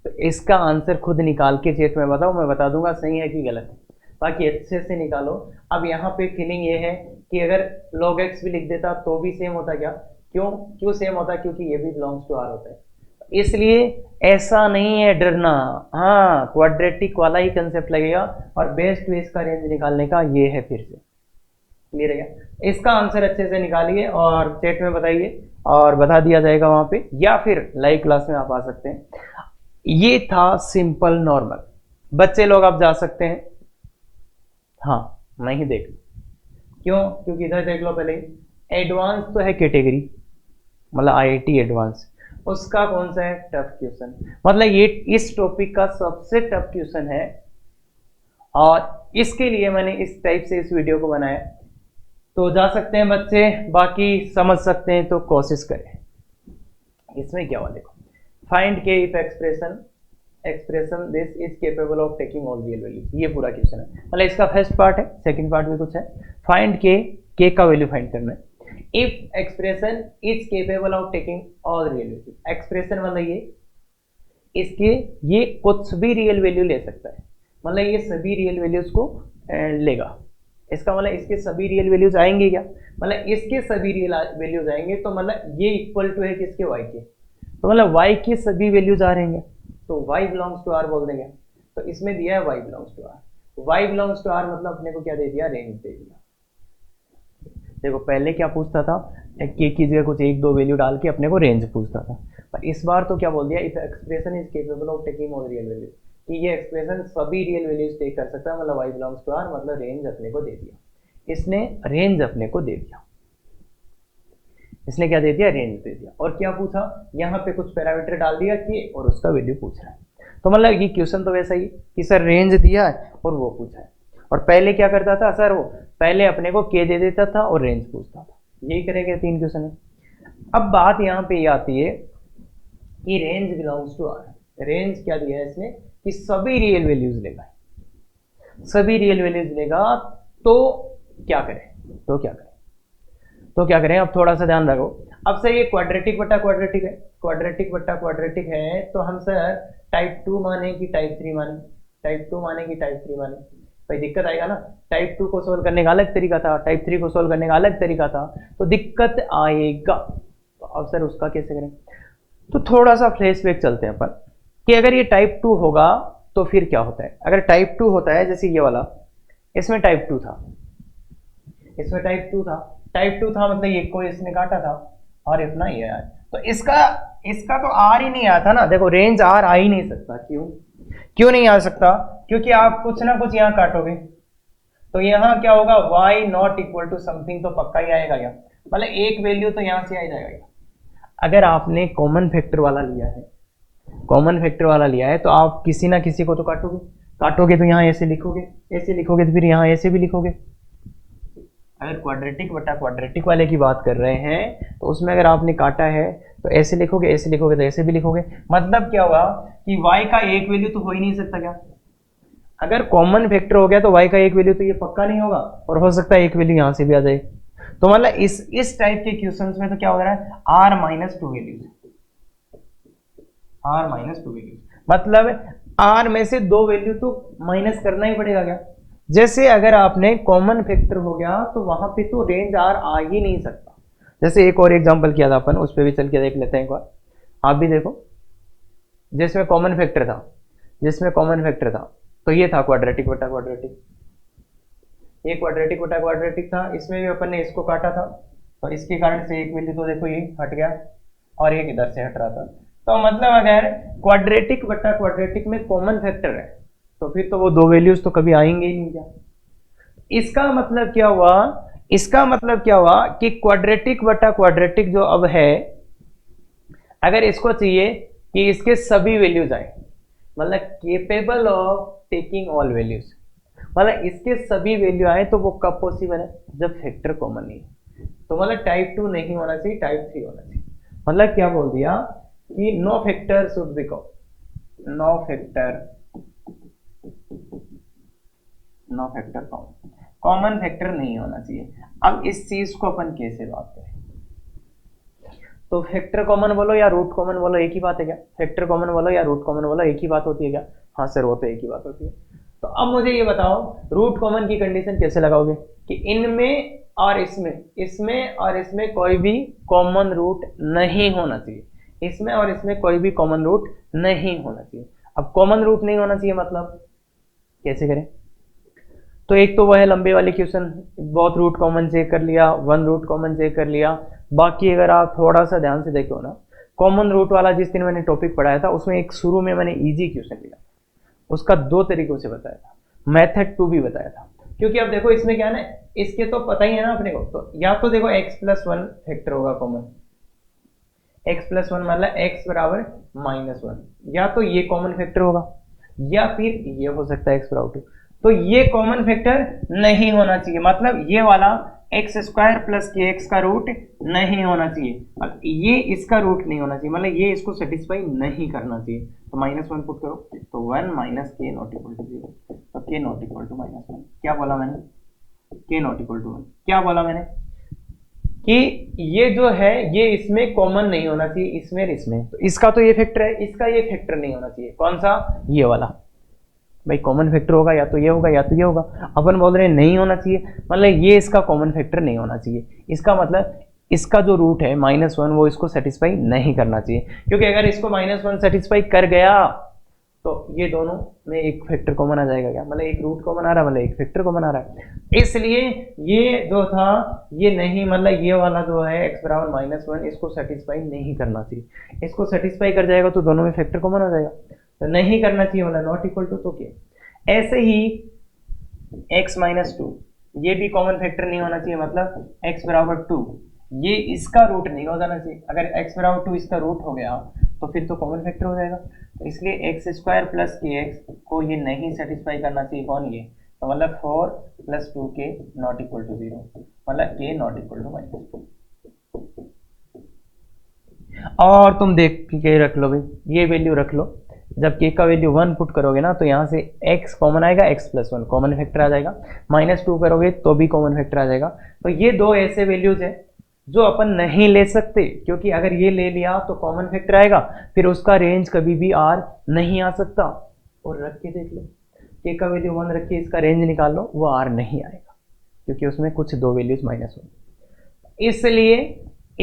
तो इसका आंसर खुद निकाल के चैट में बताओ, मैं बता दूंगा सही है कि गलत है। बाकी अच्छे से निकालो। अब यहाँ पे फीलिंग ये है कि अगर log x भी लिख देता तो भी सेम होता क्या, क्यों सेम होता, क्योंकि ये भी बिलोंग्स टू r होता है। इसलिए ऐसा नहीं है डरना, हाँ क्वाड्रेटिक वाला ही कंसेप्ट लगेगा, और बेस्ट वे इसका रेंज निकालने का ये है। फिर से क्लियर है क्या? इसका आंसर अच्छे से निकालिए और चैट में बताइए, और बता दिया जाएगा वहां पे, या फिर लाइव क्लास में आप आ सकते हैं। ये था सिंपल नॉर्मल, बच्चे लोग आप जा सकते हैं। हाँ नहीं देख, क्यों, क्योंकि इधर देख लो पहले, एडवांस तो है कैटेगरी, मतलब आईआईटी एडवांस, उसका कौन सा है, टफ क्वेश्चन, मतलब ये इस टॉपिक का सबसे टफ क्वेश्चन है। और इसके लिए मैंने इस टाइप से इस वीडियो को बनाया। तो जा सकते हैं बच्चे, बाकी समझ सकते हैं तो कोशिश करें। इसमें क्या हुआ देखो, फाइंड के if expression this is capable of taking all real values, ये पूरा क्वेश्चन है। मतलब इसका फर्स्ट पार्ट है, सेकंड पार्ट भी कुछ है। फाइंड के का वैल्यू फाइंड करना है। If expression is capable of taking all real values, expression मतलब ये इसके, ये कुछ भी रियल वैल्यू ले सकता है, मतलब ये सभी रियल वैल्यूज को लेगा। इसका मतलब इसके सभी रियल वैल्यूज आएंगे क्या, मतलब इसके सभी रियल वैल्यूज आएंगे, तो मतलब ये इक्वल टू है किसके, y के, तो मतलब y के सभी वैल्यूज आ रहेंगे, तो y बिलोंग्स टू r बोल देंगे। तो इसमें दिया है y belongs to r, y belongs to r मतलब अपने को क्या दे दिया, रेंज दे दिया। देखो पहले क्या पूछता था, के की जगह कुछ 1-2 वैल्यू डाल के अपने को रेंज पूछता था, पर इस बार तो क्या बोल दिया, if expression is capable of taking all real values, कि ये एक्सप्रेशन सभी रियल वैल्यूज टेक कर सकता है, मतलब y बिलोंग्स टू r मतलब रेंज अपने को दे दिया। इसने रेंज अपने को दे दिया, इसने क्या दे दिया, रेंज दे दिया। और क्या पूछा, यहाँ पे कुछ पैरामीटर डाल दिया कि, और उसका वैल्यू पूछ रहा है। तो मतलब ये क्वेश्चन तो वैसा ही कि सर रेंज दिया है और वो पूछा है, और पहले क्या करता था सर, वो पहले अपने को के दे देता था और रेंज पूछता था, यही करेंगे 3 क्वेश्चन है। अब बात यहाँ पे ये आती है कि range belongs to R, range क्या दिया है इसने कि सभी रियल वैल्यूज लेगा, सभी रियल वैल्यूज लेगा, तो क्या करें, तो क्या करें, अब थोड़ा सा ध्यान रखो। अब सर ये क्वाड्रेटिक बटा क्वाड्रेटिक है, क्वाड्रेटिक बटा क्वाड्रेटिक है, तो हम सर टाइप 2 माने कि टाइप 3 माने, टाइप 2 माने कि टाइप 3 माने, भाई दिक्कत आएगा ना। टाइप 2 को सोल्व करने का अलग तरीका था, टाइप 3 को सोल्व करने का अलग तरीका था, तो दिक्कत आएगा। तो अब सर उसका कैसे करें, तो थोड़ा सा फ्लैशबैक चलते हैं अपन कि अगर ये टाइप 2 होगा तो फिर क्या होता है। अगर टाइप 2 होता है जैसे ये वाला, इसमें टाइप 2 था, इसमें टाइप 2 था, टाइप 2 था मतलब ये को इसने काटा था और इतना ही है, तो इसका तो आर ही नहीं आया था ना। देखो रेंज आर आ ही नहीं सकता, क्यों नहीं आ सकता, क्योंकि आप कुछ ना कुछ यहाँ काटोगे तो यहाँ क्या होगा, y not equal to something, तो पक्का ही आएगा क्या, मतलब एक वैल्यू तो यहाँ से आ जाएगा। अगर आपने कॉमन फैक्टर वाला लिया है, कॉमन फैक्टर वाला लिया है, तो आप किसी ना किसी को तो काटोगे तो यहाँ ऐसे लिखोगे, तो फिर यहाँ ऐसे भी लिखोगे। अगर क्वाड्रेटिक बटा क्वाड्रेटिक वाले की बात कर रहे हैं तो उसमें अगर आपने काटा है तो ऐसे लिखोगे तो ऐसे भी लिखोगे। मतलब क्या हुआ कि y का एक वैल्यू तो हो ही नहीं सकता क्या, अगर कॉमन फैक्टर हो गया तो y का एक वैल्यू तो ये पक्का नहीं होगा, और हो सकता है एक वैल्यू यहाँ से भी आ जाए। तो मतलब इस टाइप के क्वेश्चंस में तो क्या हो रहा है, r माइनस 2 वैल्यूज, मतलब r में से 2 वैल्यू तो माइनस करना ही पड़ेगा क्या। जैसे अगर आपने कॉमन फैक्टर हो गया तो वहां पे तो रेंज r आ ही नहीं सकता। जैसे एक और एग्जांपल किया था अपन, उस पर भी चल के देख लेते हैं एक बार, आप भी देखो। जिसमें कॉमन फैक्टर था तो ये था क्वाड्रेटिक बटा क्वाड्रेटिक, ये क्वाड्रेटिक बटा क्वाड्रेटिक था, इसमें भी अपन ने इसको काटा था, तो इसके कारण से एक वैल्यू तो देखो ये हट गया और एक इधर से हट रहा था। तो मतलब अगर क्वाड्रेटिक बटा क्वाड्रेटिक में कॉमन फैक्टर है तो फिर तो वो 2 वैल्यूज तो कभी आएंगे ही नहीं क्या। इसका मतलब क्या हुआ कि क्वाड्रेटिक बटा क्वाड्रेटिक जो अब है, अगर इसको चाहिए कि इसके सभी वैल्यूज आए, मतलब capable of taking all values, मतलब इसके सभी वैल्यू आए, तो वो कब पॉसिबल है, जब फैक्टर कॉमन नहीं है। तो मतलब टाइप 2 नहीं होना चाहिए, टाइप 3 होना चाहिए। मतलब क्या बोल दिया कि no factor should be no factor common factor नहीं होना चाहिए। अब इस चीज को अपन कैसे बात करें, तो फैक्टर कॉमन बोलो या रूट कॉमन बोलो एक ही बात है क्या, फैक्टर कॉमन बोलो या रूट कॉमन बोलो एक ही बात होती है क्या, हाँ सर वो तो एक ही बात होती है। तो अब मुझे ये बताओ रूट कॉमन की कंडीशन कैसे लगाओगे कि इनमें और इसमें कोई भी कॉमन रूट नहीं होना चाहिए, इसमें और इसमें कोई भी कॉमन रूट नहीं होना चाहिए। अब कॉमन रूट नहीं होना चाहिए मतलब कैसे करें, तो एक तो वह है लंबे वाले क्वेश्चन, बहुत रूट कॉमन चेक कर लिया, 1 रूट कॉमन चेक कर लिया। बाकी अगर आप थोड़ा सा ध्यान से देखो ना, कॉमन रूट वाला जिस दिन मैंने टॉपिक पढ़ाया था उसमें एक शुरू में मैंने इजी क्वेश्चन लिया, उसका 2 तरीकों से बताया था, मेथड 2 भी बताया था। क्योंकि अब देखो इसमें क्या है ना, इसके तो पता ही है ना अपने को, तो या तो देखो x+1 फैक्टर होगा कॉमन, x+1 मतलब x बराबर -1, या तो ये कॉमन फैक्टर होगा या फिर ये हो सकता है x बराबर 2। तो ये कॉमन फैक्टर नहीं होना चाहिए, मतलब ये वाला x² + kx का रूट नहीं होना चाहिए, मतलब ये इसका रूट नहीं होना चाहिए, मतलब ये इसको सेटिस्फाई नहीं करना चाहिए। तो -1 पुट करो तो 1 - k ≠ 0, तो k ≠ -1। क्या बोला मैंने, k ≠ 1 क्या बोला मैंने कि ये जो है ये इसमें कॉमन नहीं होना चाहिए, इसमें तो इसका तो ये फैक्टर है, इसका ये फैक्टर नहीं होना चाहिए। कौन सा, ये वाला, भाई कॉमन फैक्टर होगा या तो ये होगा या तो ये होगा। अपन बोल रहे हैं नहीं होना चाहिए, मतलब ये इसका कॉमन फैक्टर नहीं होना चाहिए, इसका मतलब इसका जो रूट है -1 वो इसको सेटिस्फाई नहीं करना चाहिए, क्योंकि अगर इसको -1 सेटिस्फाई कर गया तो ये दोनों में एक फैक्टर कॉमन आ जाएगा क्या, मतलब एक रूट कॉमन आ रहा है, मतलब एक फैक्टर कॉमन आ रहा है। इसलिए ये जो था ये नहीं, मतलब ये वाला जो है x बराबर -1 इसको सेटिस्फाई नहीं करना चाहिए, इसको सेटिस्फाई कर जाएगा तो दोनों में फैक्टर कॉमन आ जाएगा, तो नहीं करना चाहिए वाला नॉट इक्वल टू। तो क्या ऐसे ही x - 2 ये भी कॉमन फैक्टर नहीं होना चाहिए, मतलब x बराबर 2 ये इसका रूट नहीं हो जाना चाहिए। अगर x बराबर 2 इसका रूट हो गया तो फिर तो कॉमन फैक्टर हो जाएगा। तो इसलिए एक्स स्क्वायर प्लस के एक्स को ये नहीं सेटिस्फाई करना चाहिए, कौन ये, तो मतलब 4 + 2k नॉट इक्वल टू 0, मतलब k नॉट इक्वल टू -2। और तुम देख के रख लो भाई, ये वैल्यू रख लो, जब k का वैल्यू 1 पुट करोगे ना तो यहाँ से x कॉमन आएगा, x + 1 कॉमन फैक्टर आ जाएगा, -2 करोगे तो भी कॉमन फैक्टर आ जाएगा। तो ये दो ऐसे वैल्यूज है जो अपन नहीं ले सकते, क्योंकि अगर ये ले लिया तो कॉमन फैक्टर आएगा, फिर उसका रेंज कभी भी r नहीं आ सकता। और रख के देख लो, k का वैल्यू 1 रख के इसका रेंज निकाल लो, वो r नहीं आएगा, क्योंकि उसमें कुछ दो वैल्यूज माइनस होंगी।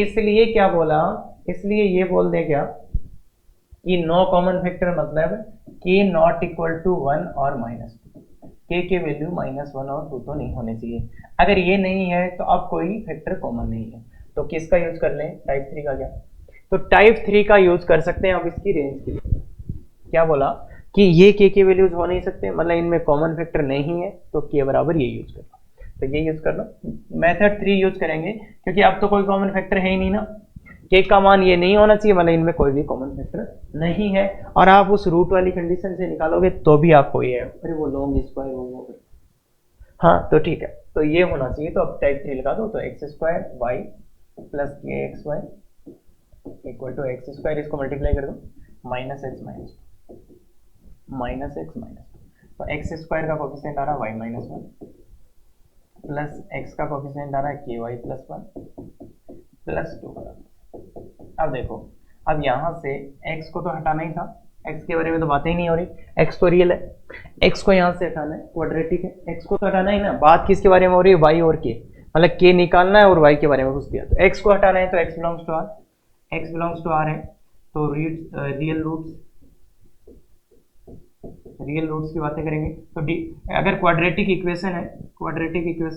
इसलिए क्या बोला, इसलिए ये बोल दे क्या कि नो कॉमन फैक्टर मतलब k नॉट इक्वल टू 1 और -2, k के वैल्यू -1 और 2 तो नहीं होने चाहिए। अगर ये नहीं है तो अब कोई फैक्टर कॉमन नहीं है, तो किसका यूज कर लें, टाइप 3 का। क्या, तो टाइप 3 का यूज कर सकते हैं अब इसकी रेंज के लिए। क्या बोला कि ये k के वैल्यूज हो नहीं सकते, मतलब इनमें कॉमन फैक्टर नहीं है, तो k बराबर ये यूज कर लो, तो ये यूज कर लो। मेथड 3 यूज करेंगे, क्योंकि अब तो कोई कॉमन फैक्टर है ही नहीं ना, k का मान ये नहीं होना चाहिए, मतलब इनमें कोई भी कॉमन फैक्टर नहीं है। और आप उस रूट वाली कंडीशन से निकालोगे तो भी आपको ये है, अरे वो लॉन्ग स्क्वायर हो गया, हाँ तो ठीक है, तो ये होना चाहिए। तो अब टाइप 3 लगा दो, तो x² y + kxy equal to x², इसको मल्टीप्लाई कर दो, -x -2, तो x² का कोफिशिएंट आ रहा है y -1 प्लस x का कोफिशिएंट आ रहा है ky +1 प्लस 2। अब देखो, अब यहाँ से x को तो हटाना ही था, x के बारे में तो बातें ही नहीं हो रही, x तो रियल है, x को यहाँ से हटाना है, क्वाड्रेटिक है, x को तो हटाना ही ना, बात किसके बारे में हो रही है, y और k, मतलब k निकालना है और y के बारे में पूछ दिया, तो x को हटाना है, तो x belongs to r, x belongs to r है, तो रियल रूट्स की बातें करेंगे। तो अगर क्वाड्रेटिक इक्वेशन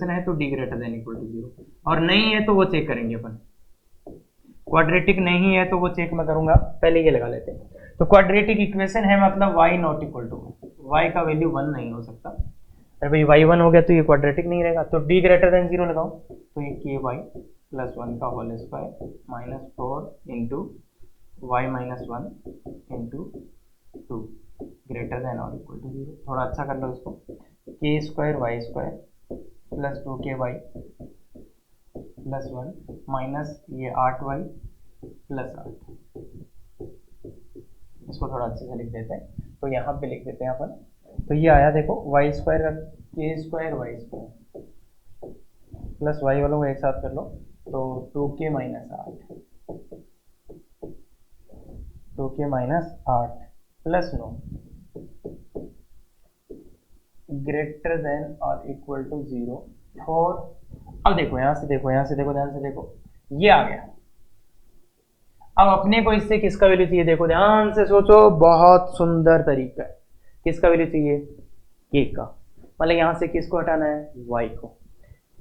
है तो d greater than equal to 0, और नहीं है तो वो चेक करेंगे अपन। क्वाड्रेटिक नहीं है तो वो चेक मैं करूंगा, पहले ये लगा लेते हैं। तो क्वाड्रेटिक इक्वेशन है मतलब y not equal to, y का वैल्यू 1 नहीं हो सकता, अरे भाई y 1 हो गया तो ये क्वाड्रेटिक नहीं रहेगा, तो d ग्रेटर देन 0 लगाओ, तो ये ky +1 का whole square -4 into y -1 into 2 greater than और इक्वल टू 0। थोड़ा अच्छा कर लो इसको, k² y² + 2ky +1 माइनस ये 8y + 8, इसको थोड़ा अच्छे से लिख देते हैं, तो यहाँ पे लिख देते हैं अपन, तो ये आया देखो y² का k² y² प्लस y वालों को एक साथ कर लो, तो 2k - 8 प्लस 9 ग्रेटर देन और इक्वल टू 0 फॉर, अब देखो यहाँ से देखो, ध्यान से देखो, ये आ गया। अब अपने को इससे किसका वैल्यू चाहिए, देखो ध्यान से सोचो, बहुत सुंदर तरीका है, किसका वैल्यू चाहिए, k का, मतलब यहाँ से किसको हटाना है, y को,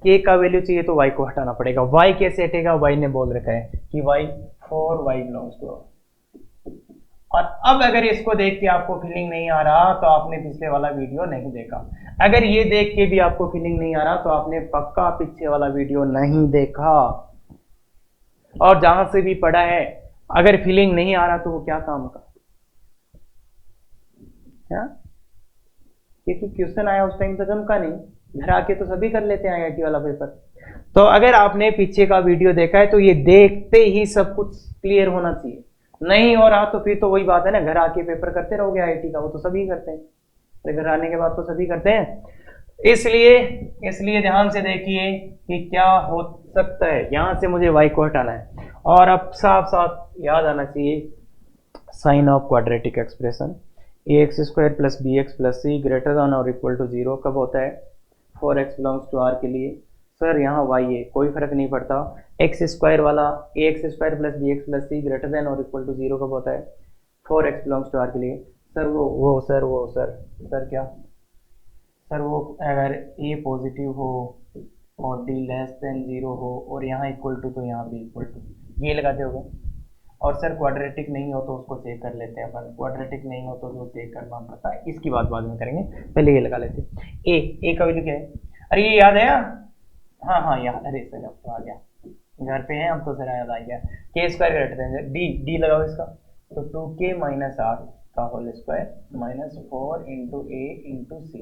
k का वैल्यू चाहिए तो y को हटाना पड़ेगा। y कैसे हटेगा, y ने बोल रखा है कि y for y belongs to. और अब अगर इसको देख के आपको फीलिंग नहीं आ रहा तो आपने पिछले वाला वीडियो नहीं देखा, अगर ये देख के भी आपको फीलिंग नहीं आ रहा तो आपने पक्का पीछे वाला वीडियो नहीं देखा, और जहां से भी पढ़ा है अगर फीलिंग नहीं आ रहा तो वो क्या काम का, क्योंकि क्वेश्चन आया उस टाइम तो जमका नहीं, घर आके तो सभी कर लेते हैं आईआईटी वाला पेपर। तो अगर आपने पीछे का वीडियो देखा है तो ये देखते ही सब कुछ क्लियर होना चाहिए, नहीं हो रहा तो फिर तो वही बात है ना, घर आके पेपर करते रहोगे आईआईटी का, वो तो सभी करते हैं, तो घर आने के बाद तो सभी करते हैं। इसलिए ध्यान से देखिए कि क्या हो सकता है, यहां से मुझे y को हटाना है, और अब साफ साफ याद आना चाहिए sign of quadratic expression, ax² + bx + c greater than और इक्वल टू 0 कब होता है, 4x बिलोंग्स टू r के लिए। सर यहाँ y है, कोई फर्क नहीं पड़ता, x² वाला ax² + bx + c greater than और इक्वल टू 0 कब होता है, 4x बिलोंग्स टू r के लिए। सर क्या सर, वो अगर a पॉजिटिव हो और d लेस देन 0 हो और यहाँ इक्वल टू, तो यहाँ भी इक्वल टू, ये लगा दोगे। और सर क्वाड्रेटिक नहीं हो तो उसको चेक कर लेते हैं अपन, क्वाड्रेटिक नहीं हो तो वो चेक करना पड़ता है, इसकी बात बाद में करेंगे, पहले ये लगा लेते हैं। a का वैल्यू क्या है, अरे ये याद है, हाँ याद, अरे सर अब तो आ गया, घर पे हैं हम तो सर याद आ गया, k² ग्रेटर देन d लगाओ इसका, तो 2k - 8, का होल स्क्वायर माइनस 4 इंटू ए इंटू सी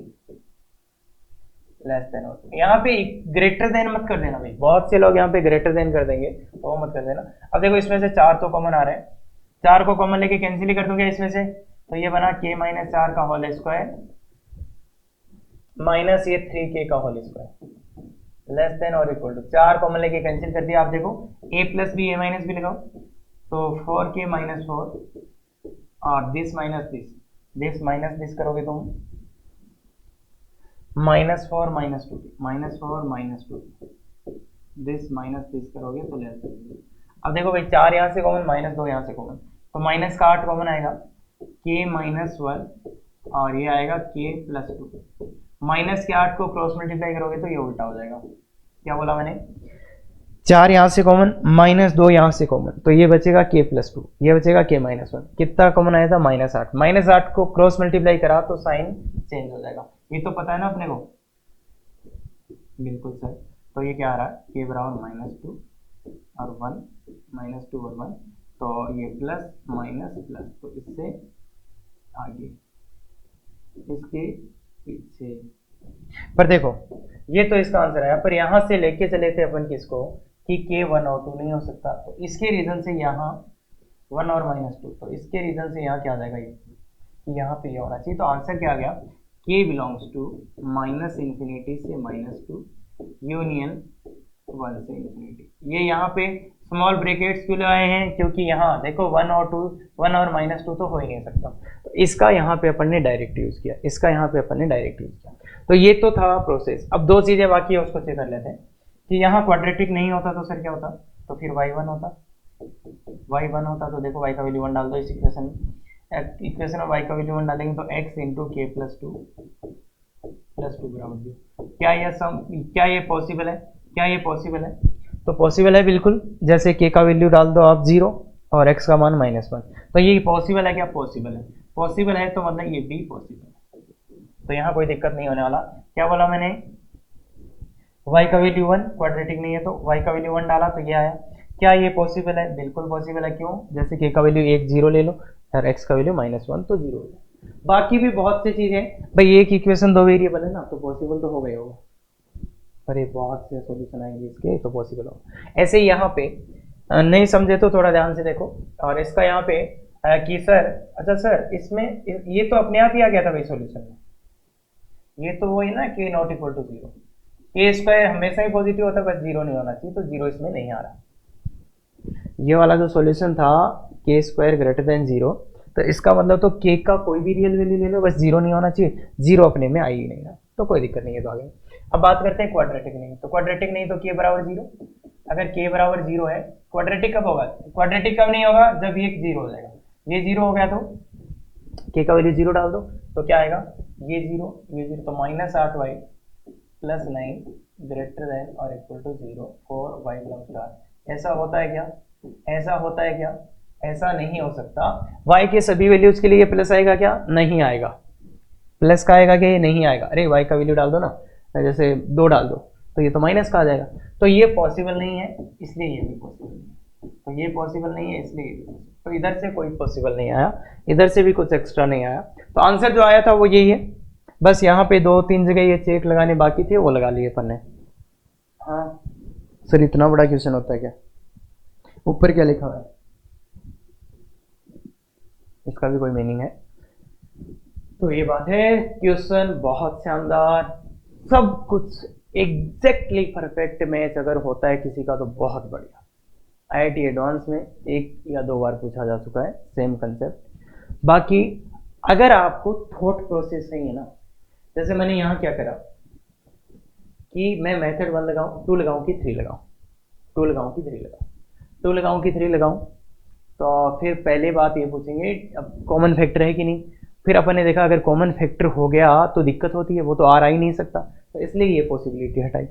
लेस देन। और यहाँ पे ग्रेटर देन मत कर देना भाई, बहुत से लोग यहाँ पे ग्रेटर देन कर देंगे, तो वो मत कर देना। अब देखो इसमें से 4 तो कॉमन आ रहे हैं, 4 को कॉमन लेके कैंसिल ही कर दूंगा इसमें से, तो ये बना k माइनस 4 का होल स्क्वायर माइनस ये 3k का होल स्क्वायर लेस देन और इक्वल टू 4 कॉमन लेके कैंसिल कर दिया। आप देखो a plus b a minus b लगाओ, तो 4k माइनस 4 और this minus this minus this करोगे तुम minus 4 minus 2 minus 4 minus 2 this minus this करोगे तो लेस देन। अब देखो भाई 4 यहाँ से कॉमन माइनस 2 यहाँ से कॉमन, तो माइनस का 8 कॉमन आएगा k माइनस 1 और ये आएगा k प्लस 2। माइनस के 8 को क्रॉस मल्टीप्लाई करोगे तो ये उल्टा हो जाएगा। क्या बोला मैंने, 4 यहाँ से कॉमन माइनस 2 यहाँ से कॉमन, तो ये बचेगा k प्लस 2, ये बचेगा k माइनस 1। कितना कॉमन आया था माइनस 8, माइनस 8 को क्रॉस मल्टीप्लाई करा तो साइन चेंज हो जाएगा। ये तो पता है ना अपने को, बिल्कुल सर। तो ये क्या आ रहा है k बराबर माइनस 2 और 1 माइनस 2 और 1, तो ये प्लस माइनस प्लस, तो इससे आगे इसके पीछे। पर देखो ये तो इसका आंसर है, पर यहाँ से लेके चले थे अपन किसको कि k 1 और 2 नहीं हो सकता, तो इसके रीजन से यहाँ 1 और माइनस 2, तो इसके रीजन से यहाँ क्या आ जाएगा, ये यहाँ पे ये होना चाहिए। तो आंसर क्या आ गया, k belongs to minus infinity से माइनस 2 यूनियन 1 से इन्फिनिटी। ये यहाँ पे स्मॉल ब्रैकेट्स क्यों लगाए हैं, क्योंकि यहाँ देखो 1 और 2, 1 और माइनस 2 तो हो ही नहीं सकता, तो इसका यहाँ पे अपन ने डायरेक्ट यूज किया, इसका यहाँ पे अपन ने डायरेक्ट यूज किया। तो ये तो था प्रोसेस। अब दो चीजें बाकी है, उसको चेक कर लेते हैं कि यहाँ क्वाड्रेटिक नहीं होता तो सर क्या होता, तो फिर y1 होता, y1 होता तो देखो y का वैल्यू 1 डाल दो इस इक्वेशन में, इक्वेशन में y का वैल्यू 1 डालेंगे तो x इंटू k प्लस 2 बराबर 0। क्या ये पॉसिबल है, क्या ये पॉसिबल है, तो पॉसिबल है बिल्कुल। जैसे k का वैल्यू डाल दो आप 0 और x का मान -1, तो ये पॉसिबल है, क्या पॉसिबल है, पॉसिबल है, तो मतलब ये भी पॉसिबल है, तो यहाँ कोई दिक्कत नहीं होने वाला। क्या बोला मैंने, y का वैल्यू 1 क्वाड्रेटिक नहीं है, तो y का वैल्यू 1 डाला तो ये आया। क्या ये पॉसिबल है, बिल्कुल पॉसिबल है। क्यों, जैसे k का वैल्यू 1 0 ले लो और x का वैल्यू -1 तो 0 हो जाए। बाकी भी बहुत सी चीजें भाई, एक इक्वेशन 2 वेरिएबल है ना, तो पॉसिबल तो हो गई होगा, पर ये बहुत से सॉल्यूशन आएंगे इसके, तो पॉसिबल होगा। ऐसे ही यहाँ पे नहीं समझे तो थोड़ा ध्यान से देखो, और इसका यहाँ पे कि सर अच्छा सर इसमें ये तो अपने आप ही आ गया था भाई सॉल्यूशन में, ये तो वही ना k not equal to 0, k square हमेशा ही पॉजिटिव होता है, बस 0 नहीं होना चाहिए, तो 0 इसमें नहीं आ रहा। ये वाला जो सॉल्यूशन था k स्क्वायर ग्रेटर देन 0, तो इसका मतलब तो k का कोई भी रियल वैल्यू ले लो, बस 0 नहीं होना चाहिए, 0 अपने में आई ही नहीं रहा, तो कोई दिक्कत नहीं है। तो आगे अब बात करते हैं क्वाड्रेटिक नहीं, तो क्वाड्रेटिक नहीं तो k बराबर 0। अगर k बराबर 0 है, क्वाड्रेटिक कब होगा, क्वाड्रेटिक कब नहीं होगा, जब ये 0 हो जाएगा। ये 0 हो गया तो k का वैल्यू 0 डाल दो, तो क्या आएगा, ये 0 ये 0, तो -8y प्लस 9 ग्रेटर देन और equal to 0 4 y belongs to r। ऐसा होता है क्या, ऐसा होता है क्या, ऐसा नहीं हो सकता। y के सभी वैल्यूज के लिए ये प्लस आएगा क्या, नहीं आएगा। प्लस का आएगा क्या, ये नहीं आएगा। अरे y का वैल्यू डाल दो ना, जैसे 2 डाल दो, तो ये तो माइनस का आ जाएगा, तो ये पॉसिबल नहीं है, इसलिए ये भी पॉसिबल नहीं है, तो ये पॉसिबल नहीं है इसलिए ये भी possible। तो इधर से कोई पॉसिबल नहीं आया, इधर से भी कुछ एक्स्ट्रा नहीं आया, तो आंसर जो आया था वो यही है। बस यहाँ पे 2-3 जगह ये चेक लगाने बाकी थे, वो लगा लिए अपन ने। हाँ सर इतना बड़ा क्वेश्चन होता है क्या, ऊपर क्या लिखा हुआ है, इसका भी कोई मीनिंग है। तो ये बात है, क्वेश्चन बहुत शानदार, सब कुछ एग्जैक्टली परफेक्ट मैच अगर होता है किसी का तो बहुत बढ़िया। IIT एडवांस में 1 या 2 बार पूछा जा चुका है सेम कंसेप्ट। बाकी अगर आपको थॉट प्रोसेस सही है ना, जैसे मैंने यहाँ क्या करा कि मैं मेथड 1 लगाऊं, 2 लगाऊं कि 3 लगाऊं, 2 लगाऊं कि 3 लगाऊं, 2 लगाऊं कि 3 लगाऊं, तो फिर पहले बात ये पूछेंगे अब कॉमन फैक्टर है कि नहीं। फिर अपन ने देखा अगर कॉमन फैक्टर हो गया तो दिक्कत होती है, वो तो आ ही नहीं सकता, तो इसलिए ये पॉसिबिलिटी हटाई,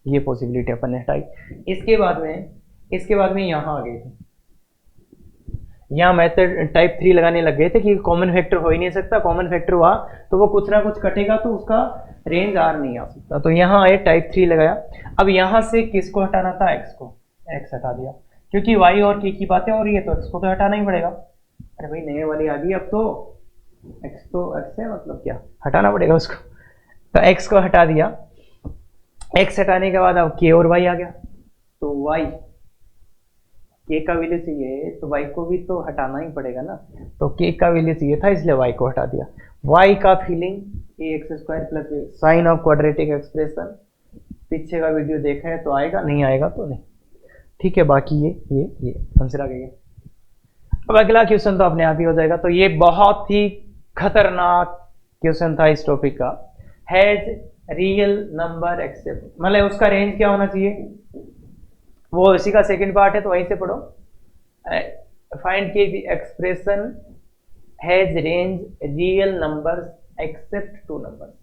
ये पॉसिबिलिटी अपन ने हटाई। इसके बाद में यहाँ आ गए थे, यहाँ मेथड टाइप 3 लगाने लग गए थे कि कॉमन फैक्टर हो ही नहीं सकता, कॉमन फैक्टर हुआ तो वो कुछ ना कुछ कटेगा तो उसका रेंज R नहीं आ सकता, तो यहाँ आए टाइप 3 लगाया। अब यहाँ से किसको हटाना था, x को, x हटा दिया, क्योंकि y और k की बातें हो रही है तो x को तो हटाना ही पड़ेगा। अरे भाई नए वाली आ गई अब तो, एक्स तो एक्स है, मतलब क्या हटाना पड़ेगा उसको, तो एक्स को हटा दिया। एक्स हटाने के बाद अब के और वाई आ गया, तो वाई के का वैल्यू चाहिए तो वाई को भी तो हटाना ही पड़ेगा ना, तो के का वैल्यू चाहिए था इसलिए वाई को हटा दिया। वाई का feeling A x square plus sign of quadratic expression, पीछे का वीडियो देखा है तो आएगा, नहीं आएगा तो नहीं, ठीक है। बाकी ये आंसर आ गया। अब अगला क्वेश्चन तो अपने आप ही हो जाएगा, तो ये बहुत ही खतरनाक क्वेश्चन था इस टॉपिक का। हैज रियल नंबर एक्सेप्ट, मतलब उसका रेंज क्या होना चाहिए, वो इसी का सेकंड पार्ट है तो वहीं से पढ़ो। फाइंड के the expression has range real numbers accept two numbers,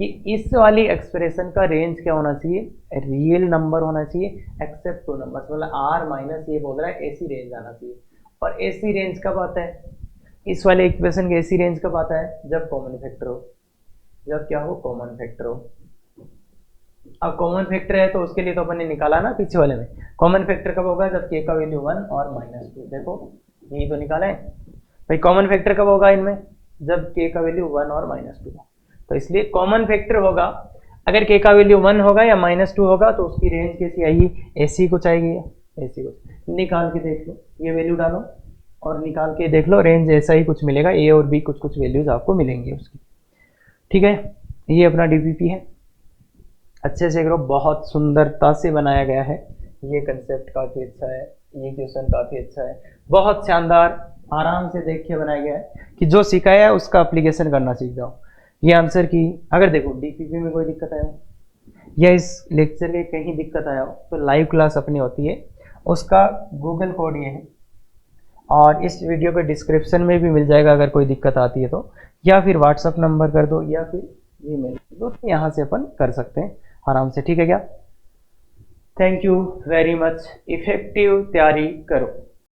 कि इस वाली एक्सप्रेशन का रेंज क्या होना चाहिए, रियल नंबर होना चाहिए एक्सेप्ट टू नंबर्स, मतलब आर माइनस ये बोल रहा है ऐसी रेंज आना चाहिए। और ऐसी रेंज कब आता है, इस वाले इक्वेशन के ऐसी रेंज कब आता है, जब कॉमन फैक्टर हो, जब क्या हो, कॉमन फैक्टर हो। अब कॉमन फैक्टर है तो उसके लिए तो अपन ने निकाला ना पीछे वाले में, कॉमन फैक्टर कब होगा, जब के का वैल्यू 1 और -2, देखो यही तो निकाला है भाई। कॉमन फैक्टर कब होगा इनमें, जब के का वैल्यू 1 और -2, तो इसलिए कॉमन फैक्टर होगा अगर के का वैल्यू 1 होगा या -2 होगा तो उसकी रेंज कैसी आएगी, ऐसी कुछ आएगी, ऐसी कुछ। निकाल के देख लो, ये वैल्यू डालो और निकाल के देख लो, रेंज ऐसा ही कुछ मिलेगा, ए और बी कुछ कुछ वैल्यूज आपको मिलेंगी उसकी, ठीक है। ये अपना डीपीपी है, अच्छे से करो, बहुत सुंदरता से बनाया गया है, ये कंसेप्ट काफ़ी अच्छा है, ये क्वेश्चन काफ़ी अच्छा है, बहुत शानदार, आराम से देख के बनाया गया है कि जो सिखाया है उसका एप्लीकेशन करना सीख जाओ। ये आंसर की अगर देखो डीपीपी में कोई दिक्कत आया हो या इस लेक्चर के कहीं दिक्कत आया हो तो लाइव क्लास अपनी होती है, उसका गूगल कोड ये है और इस वीडियो के डिस्क्रिप्शन में भी मिल जाएगा अगर कोई दिक्कत आती है तो, या फिर व्हाट्सअप नंबर कर दो या फिर ईमेल कर दो, तो यहाँ से अपन कर सकते हैं आराम से, ठीक है क्या। Thank you very much, effective तैयारी करो।